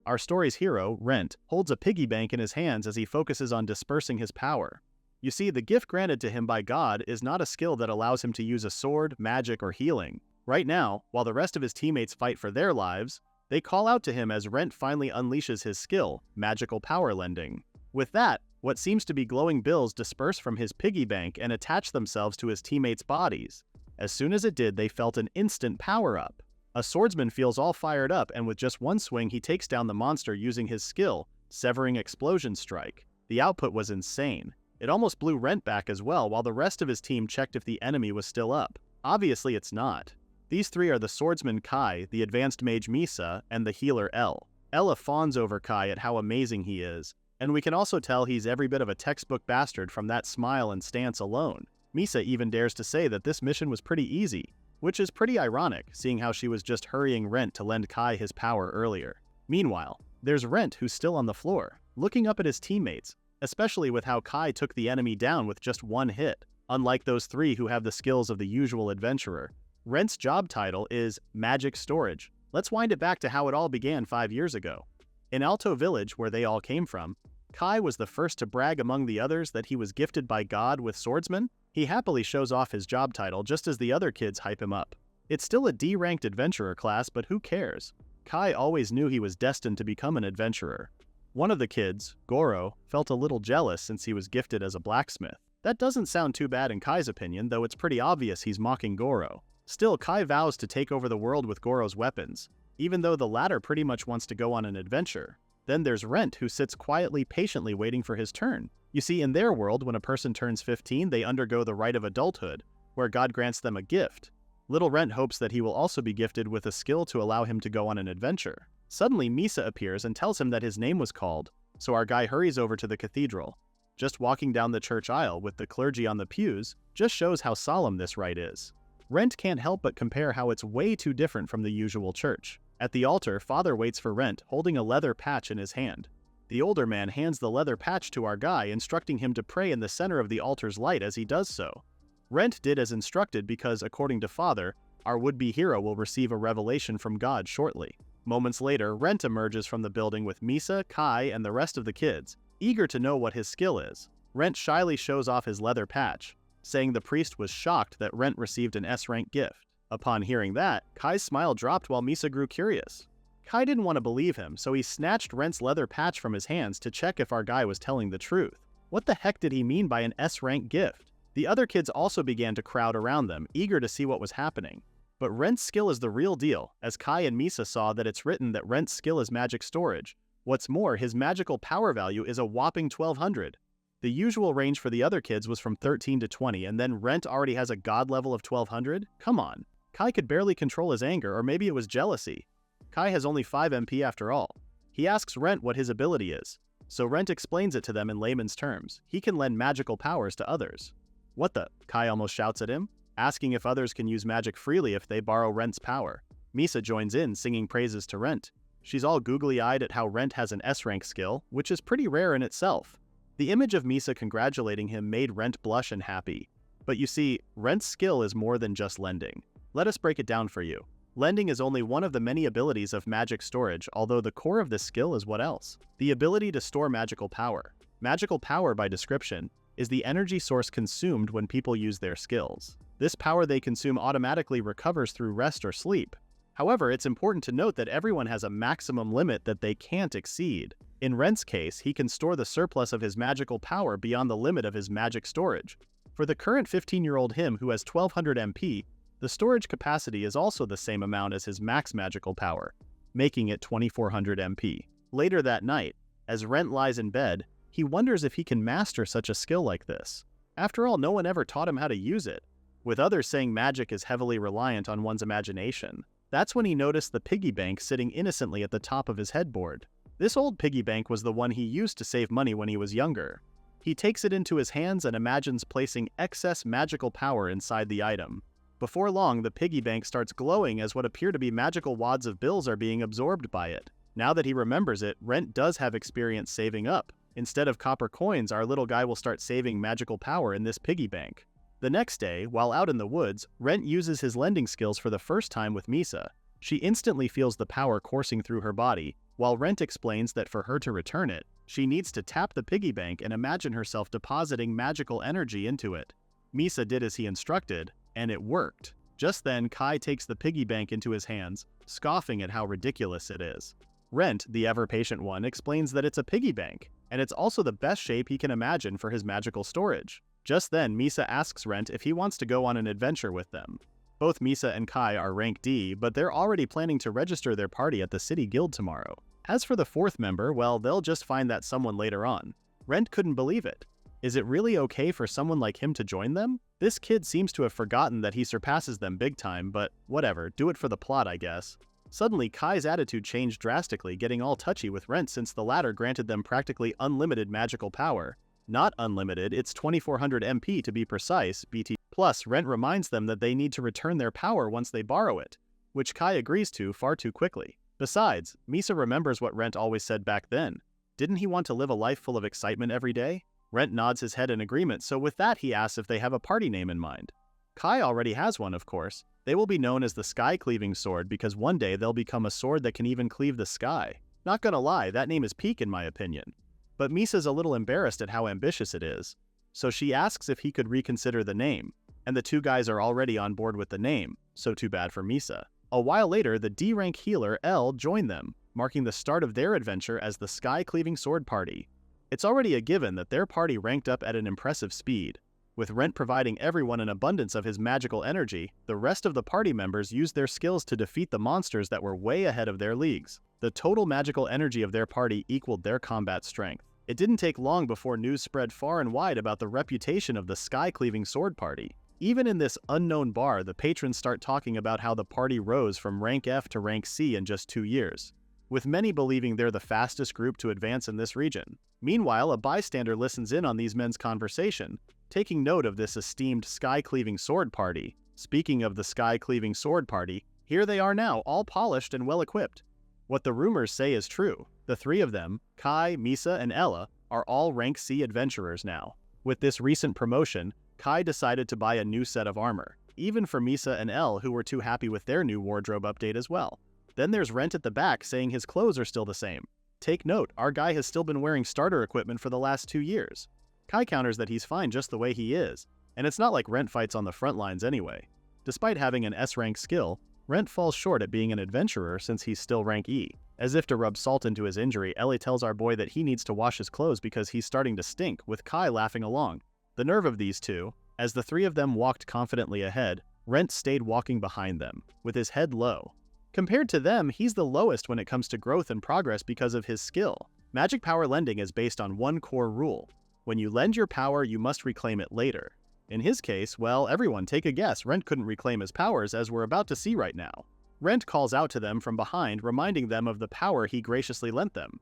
our story's hero, Rent, holds a piggy bank in his hands as he focuses on dispersing his power. You see, the gift granted to him by God is not a skill that allows him to use a sword, magic, or healing. Right now, while the rest of his teammates fight for their lives, they call out to him as Rent finally unleashes his skill, magical power lending. With that, what seems to be glowing bills disperse from his piggy bank and attach themselves to his teammates' bodies. As soon as it did, they felt an instant power-up. A swordsman feels all fired up, and with just one swing he takes down the monster using his skill, Severing Explosion Strike. The output was insane. It almost blew Rent back as well, while the rest of his team checked if the enemy was still up. Obviously it's not. These three are the swordsman Kai, the advanced mage Misa, and the healer L. Ella fawns over Kai at how amazing he is, and we can also tell he's every bit of a textbook bastard from that smile and stance alone. Misa even dares to say that this mission was pretty easy, which is pretty ironic, seeing how she was just hurrying Rent to lend Kai his power earlier. Meanwhile, there's Rent who's still on the floor, looking up at his teammates, especially with how Kai took the enemy down with just one hit. Unlike those three who have the skills of the usual adventurer, Rent's job title is Magic Storage. Let's wind it back to how it all began 5 years ago. In Alto Village, where they all came from, Kai was the first to brag among the others that he was gifted by God with swordsman. He happily shows off his job title just as the other kids hype him up. It's still a D-ranked adventurer class, but who cares? Kai always knew he was destined to become an adventurer. One of the kids, Goro, felt a little jealous since he was gifted as a blacksmith. That doesn't sound too bad in Kai's opinion, though it's pretty obvious he's mocking Goro. Still, Kai vows to take over the world with Goro's weapons, even though the latter pretty much wants to go on an adventure. Then there's Rent, who sits quietly, patiently waiting for his turn. You see, in their world, when a person turns 15, they undergo the rite of adulthood, where God grants them a gift. Little Rent hopes that he will also be gifted with a skill to allow him to go on an adventure. Suddenly, Misa appears and tells him that his name was called, so our guy hurries over to the cathedral. Just walking down the church aisle with the clergy on the pews just shows how solemn this rite is. Rent can't help but compare how it's way too different from the usual church. At the altar, Father waits for Rent, holding a leather patch in his hand. The older man hands the leather patch to our guy, instructing him to pray in the center of the altar's light as he does so. Rent did as instructed because, according to Father, our would-be hero will receive a revelation from God shortly. Moments later, Rent emerges from the building with Misa, Kai, and the rest of the kids, eager to know what his skill is. Rent shyly shows off his leather patch, saying the priest was shocked that Rent received an S-rank gift. Upon hearing that, Kai's smile dropped while Misa grew curious. Kai didn't want to believe him, so he snatched Rent's leather patch from his hands to check if our guy was telling the truth. What the heck did he mean by an S-rank gift? The other kids also began to crowd around them, eager to see what was happening. But Rent's skill is the real deal, as Kai and Misa saw that it's written that Rent's skill is magic storage. What's more, his magical power value is a whopping 1200. The usual range for the other kids was from 13 to 20, and then Rent already has a god level of 1200? Come on. Kai could barely control his anger, or maybe it was jealousy. Kai has only 5 MP after all. He asks Rent what his ability is, so Rent explains it to them in layman's terms. He can lend magical powers to others. What the? Kai almost shouts at him, asking if others can use magic freely if they borrow Rent's power. Misa joins in, singing praises to Rent. She's all googly-eyed at how Rent has an S-rank skill, which is pretty rare in itself. The image of Misa congratulating him made Rent blush and happy. But you see, Rent's skill is more than just lending. Let us break it down for you. Lending is only one of the many abilities of magic storage, although the core of this skill is what else? The ability to store magical power. Magical power, by description, is the energy source consumed when people use their skills. This power they consume automatically recovers through rest or sleep. However, it's important to note that everyone has a maximum limit that they can't exceed. In Rent's case, he can store the surplus of his magical power beyond the limit of his magic storage. For the current 15-year-old him who has 1200 MP, the storage capacity is also the same amount as his max magical power, making it 2400 MP. Later that night, as Rent lies in bed, he wonders if he can master such a skill like this. After all, no one ever taught him how to use it, with others saying magic is heavily reliant on one's imagination. That's when he noticed the piggy bank sitting innocently at the top of his headboard. This old piggy bank was the one he used to save money when he was younger. He takes it into his hands and imagines placing excess magical power inside the item. Before long, the piggy bank starts glowing as what appear to be magical wads of bills are being absorbed by it. Now that he remembers it, Rent does have experience saving up. Instead of copper coins, our little guy will start saving magical power in this piggy bank. The next day, while out in the woods, Rent uses his lending skills for the first time with Misa. She instantly feels the power coursing through her body, while Rent explains that for her to return it, she needs to tap the piggy bank and imagine herself depositing magical energy into it. Misa did as he instructed, and it worked. Just then, Kai takes the piggy bank into his hands, scoffing at how ridiculous it is. Rent, the ever-patient one, explains that it's a piggy bank, and it's also the best shape he can imagine for his magical storage. Just then, Misa asks Rent if he wants to go on an adventure with them. Both Misa and Kai are rank D, but they're already planning to register their party at the City Guild tomorrow. As for the fourth member, well, they'll just find that someone later on. Rent couldn't believe it. Is it really okay for someone like him to join them? This kid seems to have forgotten that he surpasses them big time, but whatever, do it for the plot, I guess. Suddenly, Kai's attitude changed drastically, getting all touchy with Rent since the latter granted them practically unlimited magical power. Not unlimited, it's 2400 MP to be precise, BT. Plus, Rent reminds them that they need to return their power once they borrow it, which Kai agrees to far too quickly. Besides, Misa remembers what Rent always said back then. Didn't he want to live a life full of excitement every day? Rent nods his head in agreement, so with that he asks if they have a party name in mind. Kai already has one, of course. They will be known as the Skycleaving Sword because one day they'll become a sword that can even cleave the sky. Not gonna lie, that name is peak in my opinion. But Misa's a little embarrassed at how ambitious it is, so she asks if he could reconsider the name, and the two guys are already on board with the name, so too bad for Misa. A while later, the D-rank healer, L, joined them, marking the start of their adventure as the Skycleaving Sword Party. It's already a given that their party ranked up at an impressive speed. With Rent providing everyone an abundance of his magical energy, the rest of the party members used their skills to defeat the monsters that were way ahead of their leagues. The total magical energy of their party equaled their combat strength. It didn't take long before news spread far and wide about the reputation of the Skycleaving Sword Party. Even in this unknown bar, the patrons start talking about how the party rose from rank F to rank C in just 2 years, with many believing they're the fastest group to advance in this region. Meanwhile, a bystander listens in on these men's conversation, taking note of this esteemed Skycleaving Sword Party. Speaking of the Skycleaving Sword Party, here they are now, all polished and well-equipped. What the rumors say is true. The three of them, Kai, Misa, and Ella, are all rank C adventurers now. With this recent promotion, Kai decided to buy a new set of armor, even for Misa and Elle, who were too happy with their new wardrobe update as well. Then there's Rent at the back saying his clothes are still the same. Take note, our guy has still been wearing starter equipment for the last 2 years. Kai counters that he's fine just the way he is, and it's not like Rent fights on the front lines anyway. Despite having an S-rank skill, Rent falls short at being an adventurer since he's still rank E. As if to rub salt into his injury, Ellie tells our boy that he needs to wash his clothes because he's starting to stink, with Kai laughing along. The nerve of these two. As the three of them walked confidently ahead, Rent stayed walking behind them, with his head low. Compared to them, he's the lowest when it comes to growth and progress because of his skill. Magic power lending is based on one core rule. When you lend your power, you must reclaim it later. In his case, well, everyone take a guess, Rent couldn't reclaim his powers as we're about to see right now. Rent calls out to them from behind, reminding them of the power he graciously lent them.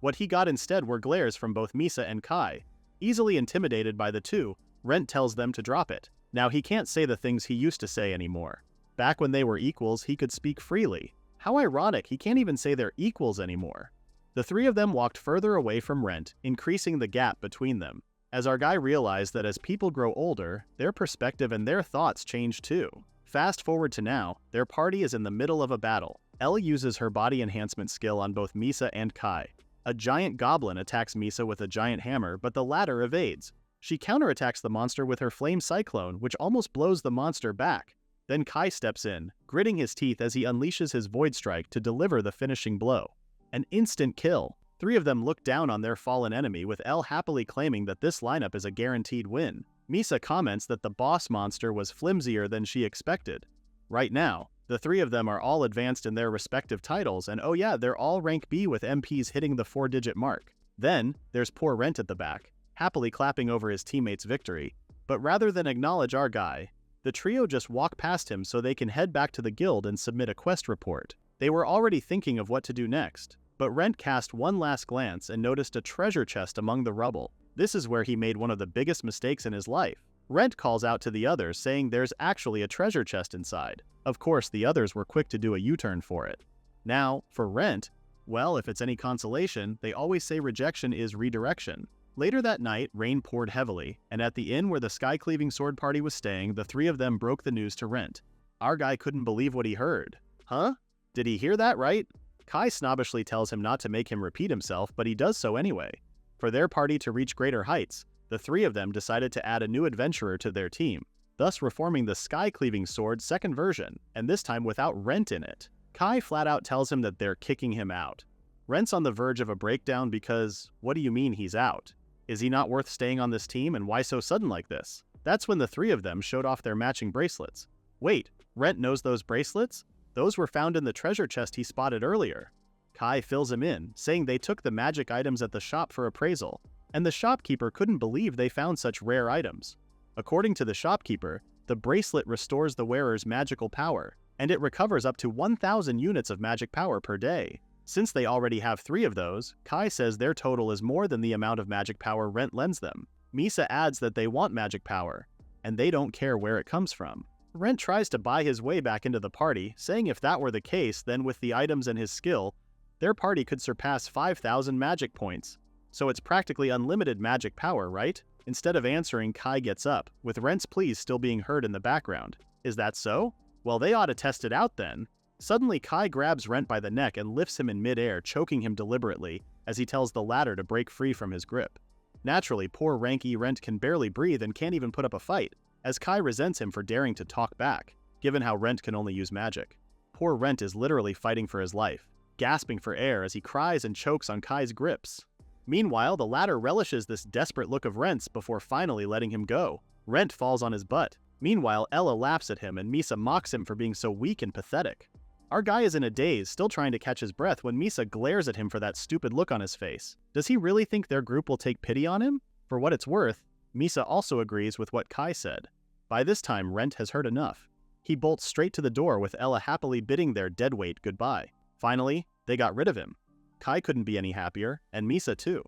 What he got instead were glares from both Misa and Kai. Easily intimidated by the two, Rent tells them to drop it. Now he can't say the things he used to say anymore. Back when they were equals, he could speak freely. How ironic, he can't even say they're equals anymore. The three of them walked further away from Rent, increasing the gap between them. As our guy realized that as people grow older, their perspective and their thoughts change too. Fast forward to now, their party is in the middle of a battle. Elle uses her body enhancement skill on both Misa and Kai. A giant goblin attacks Misa with a giant hammer, but the latter evades. She counterattacks the monster with her flame cyclone, which almost blows the monster back. Then Kai steps in, gritting his teeth as he unleashes his Void Strike to deliver the finishing blow. An instant kill. Three of them look down on their fallen enemy, with Elle happily claiming that this lineup is a guaranteed win. Misa comments that the boss monster was flimsier than she expected. Right now, the three of them are all advanced in their respective titles, and oh yeah, they're all rank B with MPs hitting the 4-digit mark. Then, there's poor Rent at the back, happily clapping over his teammate's victory. But rather than acknowledge our guy, the trio just walk past him so they can head back to the guild and submit a quest report. They were already thinking of what to do next, but Rent cast one last glance and noticed a treasure chest among the rubble. This is where he made one of the biggest mistakes in his life. Rent calls out to the others, saying there's actually a treasure chest inside. Of course, the others were quick to do a U-turn for it. Now, for Rent, well, if it's any consolation, they always say rejection is redirection. Later that night, rain poured heavily, and at the inn where the Skycleaving Sword Party was staying, the three of them broke the news to Rent. Our guy couldn't believe what he heard. Huh? Did he hear that right? Kai snobbishly tells him not to make him repeat himself, but he does so anyway. For their party to reach greater heights, the three of them decided to add a new adventurer to their team, thus reforming the Skycleaving sword's second version, and this time without Rent in it. Kai flat out tells him that they're kicking him out. Rent's on the verge of a breakdown because, what do you mean he's out? Is he not worth staying on this team, and why so sudden like this? That's when the three of them showed off their matching bracelets. Wait, Rent knows those bracelets? Those were found in the treasure chest he spotted earlier. Kai fills him in, saying they took the magic items at the shop for appraisal, and the shopkeeper couldn't believe they found such rare items. According to the shopkeeper, the bracelet restores the wearer's magical power, and it recovers up to 1,000 units of magic power per day. Since they already have 3 of those, Kai says their total is more than the amount of magic power Rent lends them. Misa adds that they want magic power, and they don't care where it comes from. Rent tries to buy his way back into the party, saying if that were the case, then with the items and his skill, their party could surpass 5,000 magic points. So it's practically unlimited magic power, right? Instead of answering, Kai gets up, with Rent's pleas still being heard in the background. Is that so? Well, they ought to test it out then. Suddenly, Kai grabs Rent by the neck and lifts him in midair, choking him deliberately, as he tells the latter to break free from his grip. Naturally, poor Ranky Rent can barely breathe and can't even put up a fight, as Kai resents him for daring to talk back, given how Rent can only use magic. Poor Rent is literally fighting for his life, gasping for air as he cries and chokes on Kai's grips. Meanwhile, the latter relishes this desperate look of Rent's before finally letting him go. Rent falls on his butt. Meanwhile, Ella laughs at him and Misa mocks him for being so weak and pathetic. Our guy is in a daze, still trying to catch his breath when Misa glares at him for that stupid look on his face. Does he really think their group will take pity on him? For what it's worth, Misa also agrees with what Kai said. By this time, Rent has heard enough. He bolts straight to the door with Ella happily bidding their deadweight goodbye. Finally, they got rid of him. Kai couldn't be any happier, and Misa too.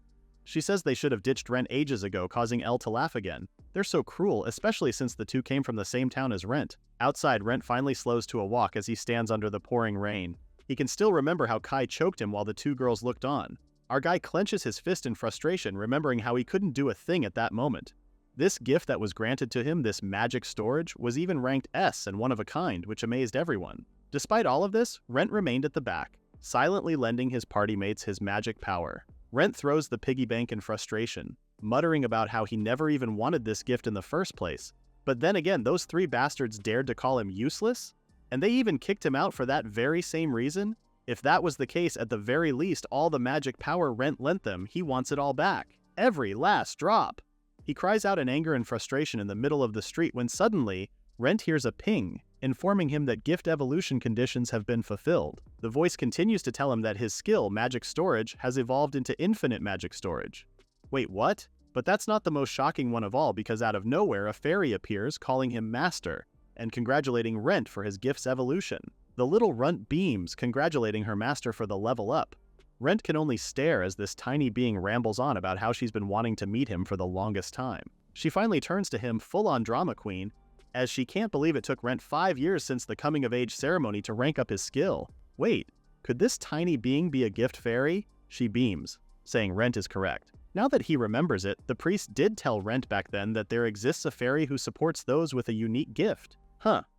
She says they should have ditched Rent ages ago, causing Elle to laugh again. They're so cruel, especially since the two came from the same town as Rent. Outside, Rent finally slows to a walk as he stands under the pouring rain. He can still remember how Kai choked him while the two girls looked on. Our guy clenches his fist in frustration, remembering how he couldn't do a thing at that moment. This gift that was granted to him, this magic storage, was even ranked S and one of a kind, which amazed everyone. Despite all of this, Rent remained at the back, silently lending his party mates his magic power. Rent throws the piggy bank in frustration, muttering about how he never even wanted this gift in the first place. But then again, those 3 bastards dared to call him useless? And they even kicked him out for that very same reason? If that was the case, at the very least, all the magic power Rent lent them, he wants it all back. Every last drop! He cries out in anger and frustration in the middle of the street when suddenly, Rent hears a ping, informing him that gift evolution conditions have been fulfilled. The voice continues to tell him that his skill, magic storage, has evolved into infinite magic storage. Wait, what? But that's not the most shocking one of all, because out of nowhere a fairy appears calling him master, and congratulating Rent for his gift's evolution. The little runt beams, congratulating her master for the level up. Rent can only stare as this tiny being rambles on about how she's been wanting to meet him for the longest time. She finally turns to him full-on drama queen, as she can't believe it took Rent 5 years since the coming-of-age ceremony to rank up his skill. Wait, could this tiny being be a gift fairy? She beams, saying Rent is correct. Now that he remembers it, the priest did tell Rent back then that there exists a fairy who supports those with a unique gift.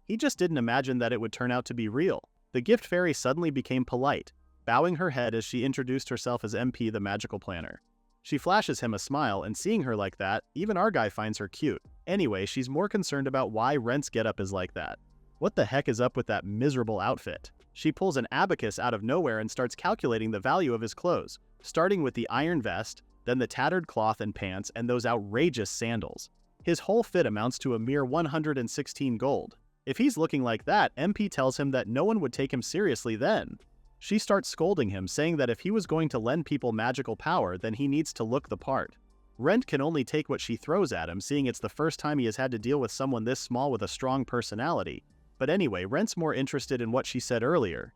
He just didn't imagine that it would turn out to be real. The gift fairy suddenly became polite, bowing her head as she introduced herself as MP the Magical Planner. She flashes him a smile, and seeing her like that, even our guy finds her cute. Anyway, she's more concerned about why Rent's getup is like that. What the heck is up with that miserable outfit? She pulls an abacus out of nowhere and starts calculating the value of his clothes, starting with the iron vest, then the tattered cloth and pants, and those outrageous sandals. His whole fit amounts to a mere 116 gold. If he's looking like that, MP tells him that no one would take him seriously then. She starts scolding him, saying that if he was going to lend people magical power, then he needs to look the part. Rent can only take what she throws at him, seeing it's the first time he has had to deal with someone this small with a strong personality. But anyway, Rent's more interested in what she said earlier,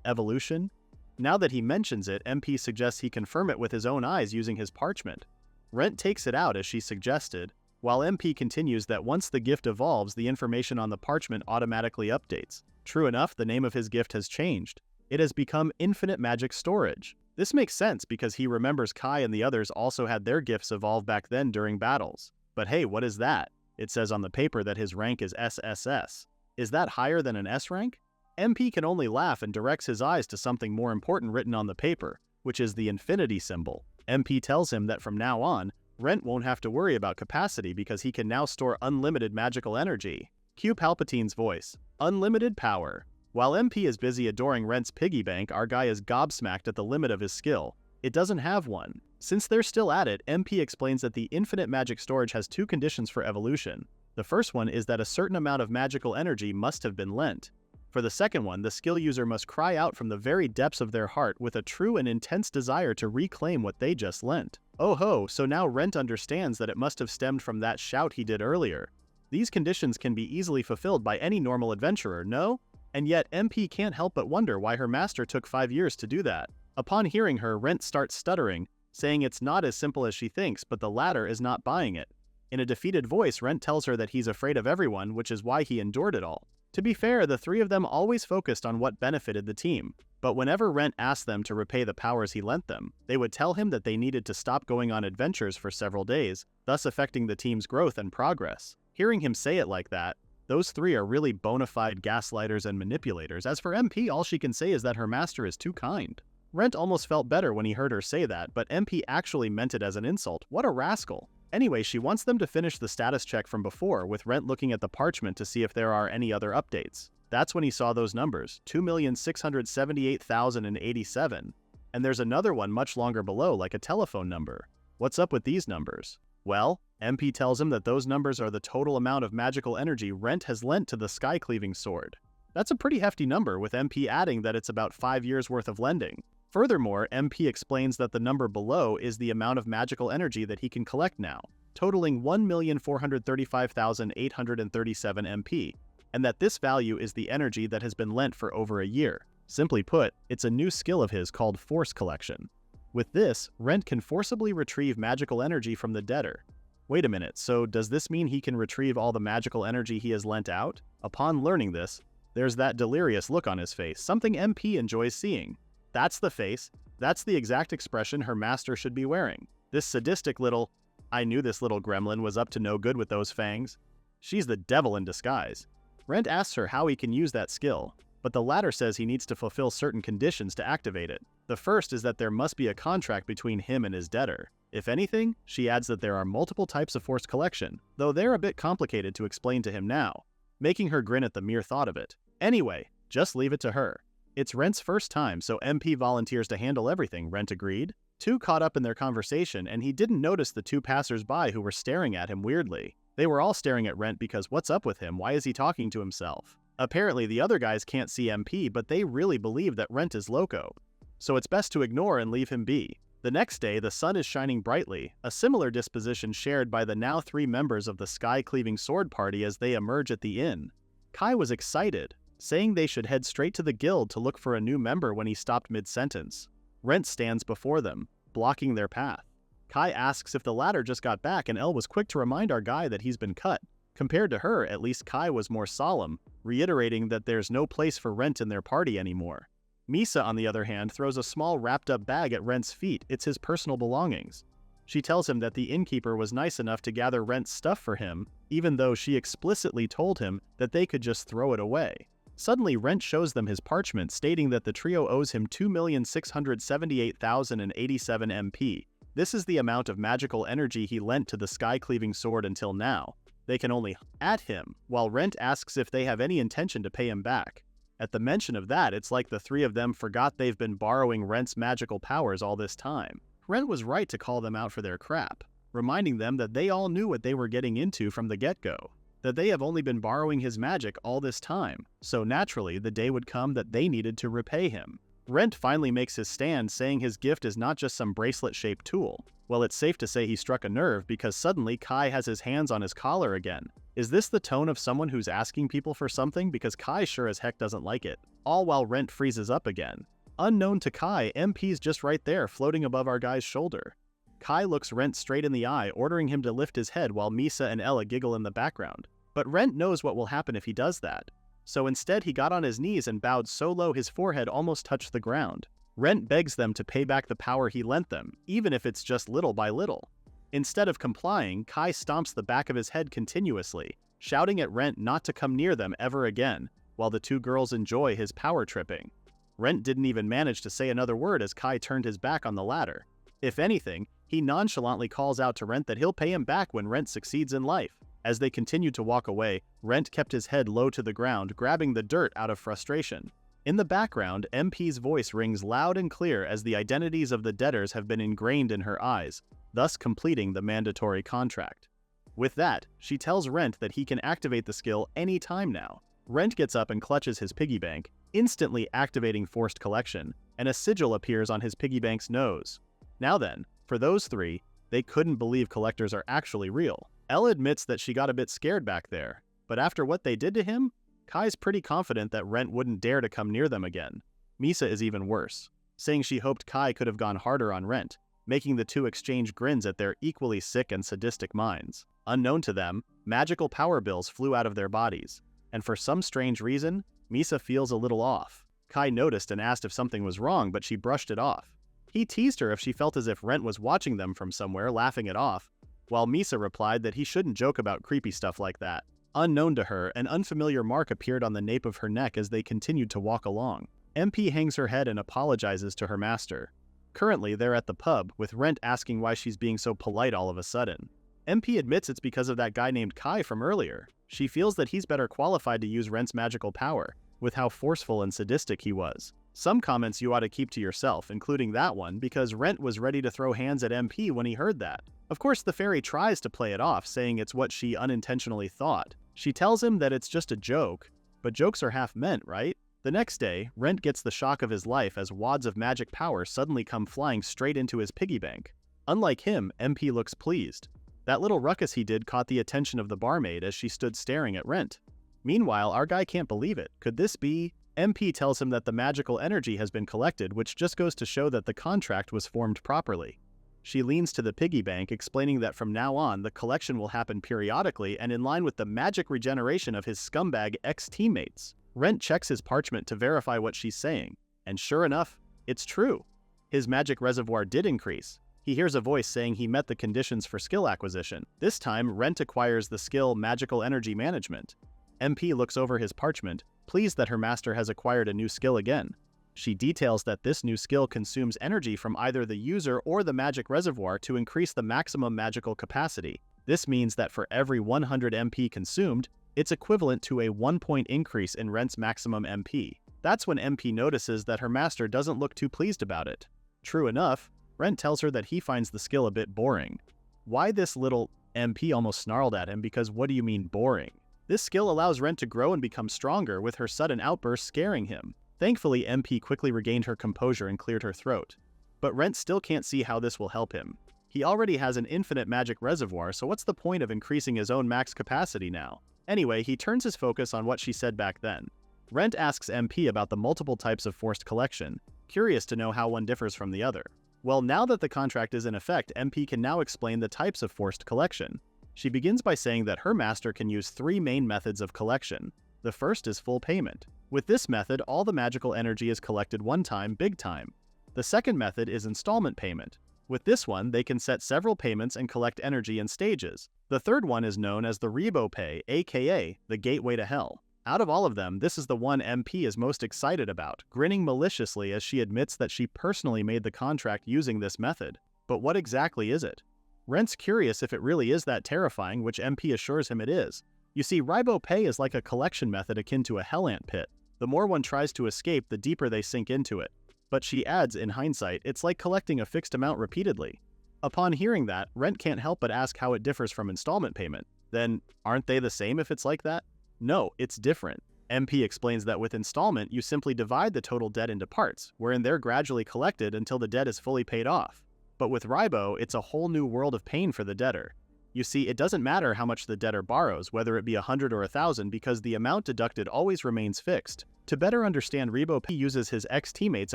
evolution. Now that he mentions it, MP suggests he confirm it with his own eyes using his parchment. Rent takes it out as she suggested, while MP continues that once the gift evolves, the information on the parchment automatically updates. True enough, the name of his gift has changed. It has become Infinite Magic Storage. This makes sense because he remembers Kai and the others also had their gifts evolve back then during battles. But hey, what is that? It says on the paper that his rank is SSS. Is that higher than an S rank? MP can only laugh and directs his eyes to something more important written on the paper, which is the infinity symbol. MP tells him that from now on, Rent won't have to worry about capacity because he can now store unlimited magical energy. Cue Palpatine's voice. Unlimited power. While MP is busy adoring Rent's piggy bank, our guy is gobsmacked at the limit of his skill. It doesn't have one. Since they're still at it, MP explains that the infinite magic storage has two conditions for evolution. The first one is that a certain amount of magical energy must have been lent. For the second one, the skill user must cry out from the very depths of their heart with a true and intense desire to reclaim what they just lent. Oh ho, so now Rent understands that it must have stemmed from that shout he did earlier. These conditions can be easily fulfilled by any normal adventurer, no? And yet MP can't help but wonder why her master took 5 years to do that. Upon hearing her, Rent starts stuttering, saying it's not as simple as she thinks, but the latter is not buying it. In a defeated voice, Rent tells her that he's afraid of everyone, which is why he endured it all. To be fair, the three of them always focused on what benefited the team, but whenever Rent asked them to repay the powers he lent them, they would tell him that they needed to stop going on adventures for several days, thus affecting the team's growth and progress. Hearing him say it like that, those three are really bona fide gaslighters and manipulators. As for MP, all she can say is that her master is too kind. Rent almost felt better when he heard her say that, but MP actually meant it as an insult. What a rascal. Anyway, she wants them to finish the status check from before, with Rent looking at the parchment to see if there are any other updates. That's when he saw those numbers, 2,678,087. And there's another one much longer below, like a telephone number. What's up with these numbers? Well, MP tells him that those numbers are the total amount of magical energy Rent has lent to the Skycleaving sword. That's a pretty hefty number, with MP adding that it's about 5 years worth of lending. Furthermore, MP explains that the number below is the amount of magical energy that he can collect now, totaling 1,435,837 MP, and that this value is the energy that has been lent for over a year. Simply put, it's a new skill of his called Force Collection. With this, Rent can forcibly retrieve magical energy from the debtor. Wait a minute, so does this mean he can retrieve all the magical energy he has lent out? Upon learning this, there's that delirious look on his face, something MP enjoys seeing. That's the face, that's the exact expression her master should be wearing. This sadistic little, I knew this little gremlin was up to no good with those fangs. She's the devil in disguise. Rent asks her how he can use that skill, but the latter says he needs to fulfill certain conditions to activate it. The first is that there must be a contract between him and his debtor. If anything, she adds that there are multiple types of force collection, though they're a bit complicated to explain to him now, making her grin at the mere thought of it. Anyway, just leave it to her. It's Rent's first time, so MP volunteers to handle everything, Rent agreed. Two caught up in their conversation, and he didn't notice the two passers-by who were staring at him weirdly. They were all staring at Rent because what's up with him? Why is he talking to himself? Apparently, the other guys can't see MP, but they really believe that Rent is loco. So it's best to ignore and leave him be. The next day, the sun is shining brightly, a similar disposition shared by the now 3 members of the Sky-Cleaving Sword Party as they emerge at the inn. Kai was excited, saying they should head straight to the guild to look for a new member when he stopped mid-sentence. Rent stands before them, blocking their path. Kai asks if the latter just got back, and Elle was quick to remind our guy that he's been cut. Compared to her, at least Kai was more solemn, reiterating that there's no place for Rent in their party anymore. Misa, on the other hand, throws a small wrapped-up bag at Rent's feet. It's his personal belongings. She tells him that the innkeeper was nice enough to gather Rent's stuff for him, even though she explicitly told him that they could just throw it away. Suddenly, Rent shows them his parchment stating that the trio owes him 2,678,087 MP. This is the amount of magical energy he lent to the Sky-Cleaving Sword until now. They can only at him, while Rent asks if they have any intention to pay him back. At the mention of that, it's like the three of them forgot they've been borrowing Rent's magical powers all this time. Rent was right to call them out for their crap, reminding them that they all knew what they were getting into from the get-go, that they have only been borrowing his magic all this time, so naturally the day would come that they needed to repay him. Rent finally makes his stand, saying his gift is not just some bracelet-shaped tool. Well, it's safe to say he struck a nerve because suddenly Kai has his hands on his collar again. Is this the tone of someone who's asking people for something? Because Kai sure as heck doesn't like it. All while Rent freezes up again. Unknown to Kai, MP's just right there, floating above our guy's shoulder. Kai looks Rent straight in the eye, ordering him to lift his head while Misa and Ella giggle in the background. But Rent knows what will happen if he does that. So instead he got on his knees and bowed so low his forehead almost touched the ground. Rent begs them to pay back the power he lent them, even if it's just little by little. Instead of complying, Kai stomps the back of his head continuously, shouting at Rent not to come near them ever again, while the two girls enjoy his power tripping. Rent didn't even manage to say another word as Kai turned his back on the ladder. If anything, he nonchalantly calls out to Rent that he'll pay him back when Rent succeeds in life. As they continued to walk away, Rent kept his head low to the ground, grabbing the dirt out of frustration. In the background, MP's voice rings loud and clear as the identities of the debtors have been ingrained in her eyes, thus completing the mandatory contract. With that, she tells Rent that he can activate the skill any time now. Rent gets up and clutches his piggy bank, instantly activating forced collection, and a sigil appears on his piggy bank's nose. Now then, for those three, they couldn't believe collectors are actually real. Elle admits that she got a bit scared back there, but after what they did to him, Kai's pretty confident that Rent wouldn't dare to come near them again. Misa is even worse, saying she hoped Kai could have gone harder on Rent, making the two exchange grins at their equally sick and sadistic minds. Unknown to them, magical power bills flew out of their bodies, and for some strange reason, Misa feels a little off. Kai noticed and asked if something was wrong, but she brushed it off. He teased her if she felt as if Rent was watching them from somewhere, laughing it off, while Misa replied that he shouldn't joke about creepy stuff like that. Unknown to her, an unfamiliar mark appeared on the nape of her neck as they continued to walk along. MP hangs her head and apologizes to her master. Currently, they're at the pub, with Rent asking why she's being so polite all of a sudden. MP admits it's because of that guy named Kai from earlier. She feels that he's better qualified to use Rent's magical power, with how forceful and sadistic he was. Some comments you ought to keep to yourself, including that one, because Rent was ready to throw hands at MP when he heard that. Of course, the fairy tries to play it off, saying it's what she unintentionally thought. She tells him that it's just a joke, but jokes are half meant, right? The next day, Rent gets the shock of his life as wads of magic power suddenly come flying straight into his piggy bank. Unlike him, MP looks pleased. That little ruckus he did caught the attention of the barmaid as she stood staring at Rent. Meanwhile, our guy can't believe it. Could this be? MP tells him that the magical energy has been collected, which just goes to show that the contract was formed properly. She leans to the piggy bank, explaining that from now on, the collection will happen periodically and in line with the magic regeneration of his scumbag ex-teammates. Rent checks his parchment to verify what she's saying, and sure enough, it's true. His magic reservoir did increase. He hears a voice saying he met the conditions for skill acquisition. This time, Rent acquires the skill Magical Energy Management. MP looks over his parchment, pleased that her master has acquired a new skill again. She details that this new skill consumes energy from either the user or the magic reservoir to increase the maximum magical capacity. This means that for every 100 MP consumed, it's equivalent to a 1-point increase in Rent's maximum MP. That's when MP notices that her master doesn't look too pleased about it. True enough, Rent tells her that he finds the skill a bit boring. Why this little? MP almost snarled at him because what do you mean boring? This skill allows Rent to grow and become stronger, with her sudden outburst scaring him. Thankfully, MP quickly regained her composure and cleared her throat. But Rent still can't see how this will help him. He already has an infinite magic reservoir, so what's the point of increasing his own max capacity now? Anyway, he turns his focus on what she said back then. Rent asks MP about the multiple types of forced collection, curious to know how one differs from the other. Well, now that the contract is in effect, MP can now explain the types of forced collection. She begins by saying that her master can use 3 main methods of collection. The first is full payment. With this method, all the magical energy is collected one time, big time. The second method is installment payment. With this one, they can set several payments and collect energy in stages. The third one is known as the repay, aka the gateway to hell. Out of all of them, this is the one MP is most excited about, grinning maliciously as she admits that she personally made the contract using this method. But what exactly is it? Rent's curious if it really is that terrifying, which MP assures him it is. You see, repay is like a collection method akin to a hell ant pit. The more one tries to escape, the deeper they sink into it. But she adds, in hindsight, it's like collecting a fixed amount repeatedly. Upon hearing that, Rent can't help but ask how it differs from installment payment. Then, aren't they the same if it's like that? No, it's different. MP explains that with installment, you simply divide the total debt into parts, wherein they're gradually collected until the debt is fully paid off. But with Ribo, it's a whole new world of pain for the debtor. You see, it doesn't matter how much the debtor borrows, whether it be 100 or 1,000, because the amount deducted always remains fixed. To better understand Ribo, he uses his ex-teammates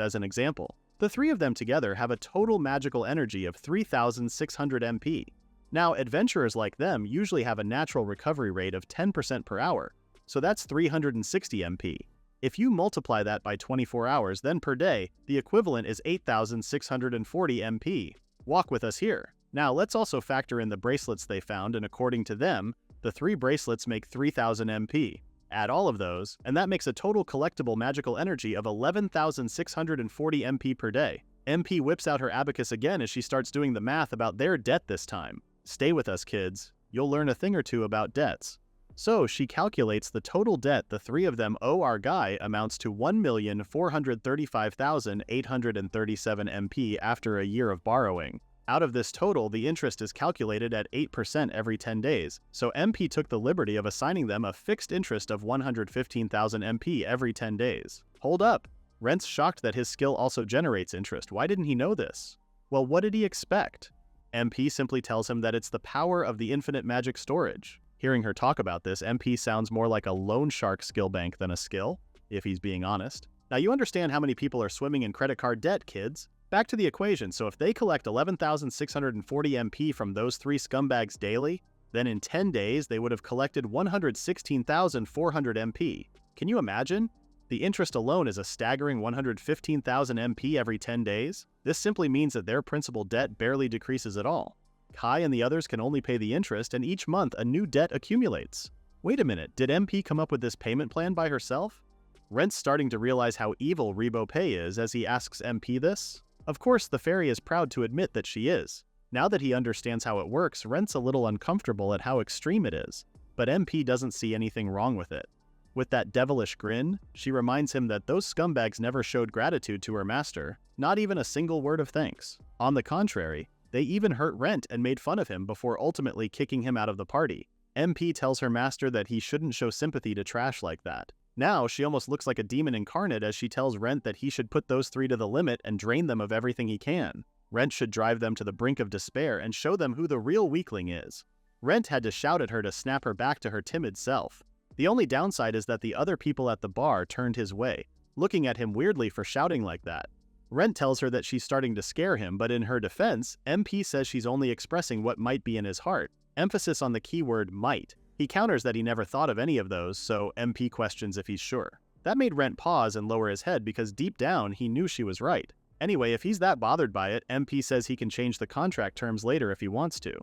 as an example. The 3 of them together have a total magical energy of 3,600 MP. Now, adventurers like them usually have a natural recovery rate of 10% per hour, so that's 360 MP. If you multiply that by 24 hours, then per day, the equivalent is 8,640 MP. Walk with us here. Now, let's also factor in the bracelets they found, and according to them, the 3 bracelets make 3,000 MP. Add all of those, and that makes a total collectible magical energy of 11,640 MP per day. MP whips out her abacus again as she starts doing the math about their debt this time. Stay with us, kids. You'll learn a thing or two about debts. So she calculates the total debt the three of them owe our guy amounts to 1,435,837 MP after a year of borrowing. Out of this total, the interest is calculated at 8% every 10 days, so MP took the liberty of assigning them a fixed interest of 115,000 MP every 10 days. Hold up! Rent's shocked that his skill also generates interest. Why didn't he know this? Well, what did he expect? MP simply tells him that it's the power of the infinite magic storage. Hearing her talk about this, MP sounds more like a loan shark skill bank than a skill, if he's being honest. Now you understand how many people are swimming in credit card debt, kids. Back to the equation, so if they collect 11,640 MP from those three scumbags daily, then in 10 days they would have collected 116,400 MP. Can you imagine? The interest alone is a staggering 115,000 MP every 10 days. This simply means that their principal debt barely decreases at all. Kai and the others can only pay the interest, and each month a new debt accumulates. Wait a minute, did MP come up with this payment plan by herself? Rent's starting to realize how evil repay is as he asks MP this. Of course, the fairy is proud to admit that she is. Now that he understands how it works, Rent's a little uncomfortable at how extreme it is, but MP doesn't see anything wrong with it. With that devilish grin, she reminds him that those scumbags never showed gratitude to her master, not even a single word of thanks. On the contrary, they even hurt Rent and made fun of him before ultimately kicking him out of the party. MP tells her master that he shouldn't show sympathy to trash like that. Now, she almost looks like a demon incarnate as she tells Rent that he should put those three to the limit and drain them of everything he can. Rent should drive them to the brink of despair and show them who the real weakling is. Rent had to shout at her to snap her back to her timid self. The only downside is that the other people at the bar turned his way, looking at him weirdly for shouting like that. Rent tells her that she's starting to scare him, but in her defense, MP says she's only expressing what might be in his heart. Emphasis on the keyword might. He counters that he never thought of any of those, so MP questions if he's sure. That made Rent pause and lower his head because deep down he knew she was right. Anyway, if he's that bothered by it, MP says he can change the contract terms later if he wants to.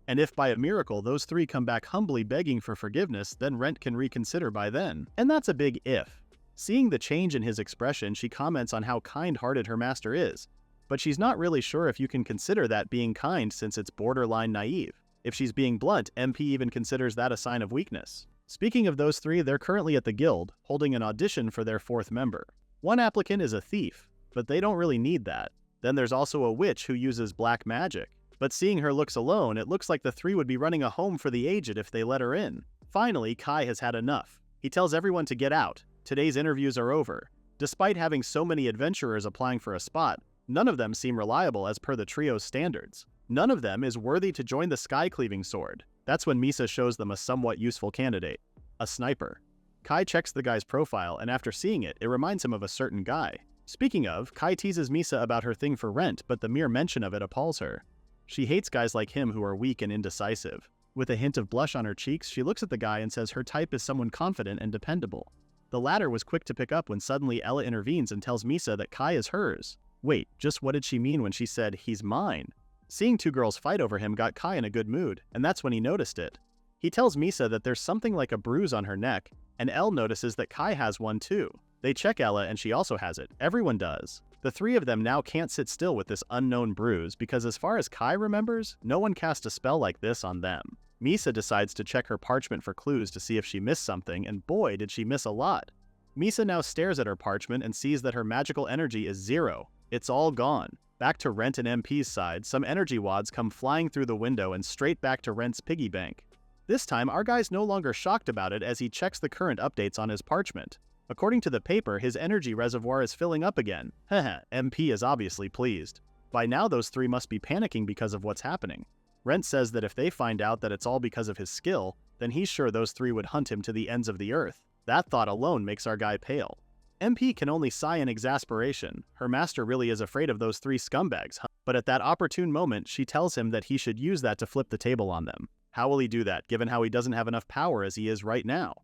And if by a miracle those three come back humbly begging for forgiveness, then Rent can reconsider by then. And that's a big if. Seeing the change in his expression, she comments on how kind-hearted her master is. But she's not really sure if you can consider that being kind since it's borderline naive. If she's being blunt, MP even considers that a sign of weakness. Speaking of those three, they're currently at the guild, holding an audition for their fourth member. One applicant is a thief, but they don't really need that. Then there's also a witch who uses black magic. But seeing her looks alone, it looks like the three would be running a home for the aged if they let her in. Finally, Kai has had enough. He tells everyone to get out. Today's interviews are over. Despite having so many adventurers applying for a spot, none of them seem reliable as per the trio's standards. None of them is worthy to join the Skycleaving sword. That's when Misa shows them a somewhat useful candidate. A sniper. Kai checks the guy's profile, and after seeing it, it reminds him of a certain guy. Speaking of, Kai teases Misa about her thing for Rent, but the mere mention of it appalls her. She hates guys like him who are weak and indecisive. With a hint of blush on her cheeks, she looks at the guy and says her type is someone confident and dependable. The latter was quick to pick up when suddenly Ella intervenes and tells Misa that Kai is hers. Wait, just what did she mean when she said, "He's mine"? Seeing two girls fight over him got Kai in a good mood, and that's when he noticed it. He tells Misa that there's something like a bruise on her neck, and Elle notices that Kai has one too. They check Ella and she also has it. Everyone does. The three of them now can't sit still with this unknown bruise because as far as Kai remembers, no one cast a spell like this on them. Misa decides to check her parchment for clues to see if she missed something, and boy did she miss a lot. Misa now stares at her parchment and sees that her magical energy is 0. It's all gone. Back to Rent and MP's side, some energy wads come flying through the window and straight back to Rent's piggy bank. This time, our guy's no longer shocked about it as he checks the current updates on his parchment. According to the paper, his energy reservoir is filling up again. Haha, MP is obviously pleased. By now those three must be panicking because of what's happening. Rent says that if they find out that it's all because of his skill, then he's sure those three would hunt him to the ends of the earth. That thought alone makes our guy pale. MP can only sigh in exasperation. Her master really is afraid of those three scumbags, huh? But at that opportune moment, she tells him that he should use that to flip the table on them. How will he do that, given how he doesn't have enough power as he is right now?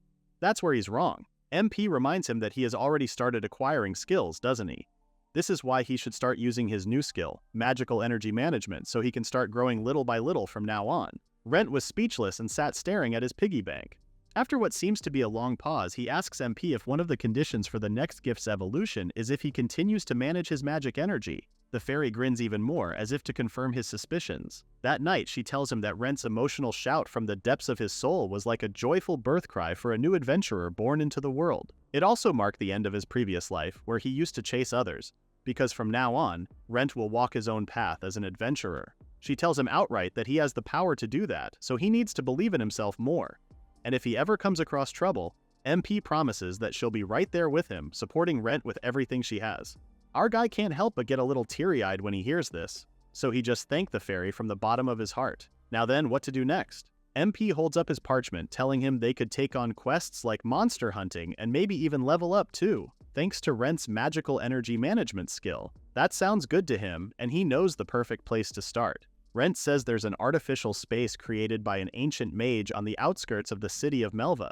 That's where he's wrong. MP reminds him that he has already started acquiring skills, doesn't he? This is why he should start using his new skill, magical energy management, so he can start growing little by little from now on. Rent was speechless and sat staring at his piggy bank. After what seems to be a long pause, he asks MP if one of the conditions for the next gift's evolution is if he continues to manage his magic energy. The fairy grins even more, as if to confirm his suspicions. That night, she tells him that Rent's emotional shout from the depths of his soul was like a joyful birth cry for a new adventurer born into the world. It also marked the end of his previous life, where he used to chase others, because from now on, Rent will walk his own path as an adventurer. She tells him outright that he has the power to do that, so he needs to believe in himself more. And if he ever comes across trouble, MP promises that she'll be right there with him, supporting Rent with everything she has. Our guy can't help but get a little teary-eyed when he hears this, so he just thanked the fairy from the bottom of his heart. Now then, what to do next? MP holds up his parchment, telling him they could take on quests like monster hunting and maybe even level up too, thanks to Rent's magical energy management skill. That sounds good to him, and he knows the perfect place to start. Rent says there's an artificial space created by an ancient mage on the outskirts of the city of Melva.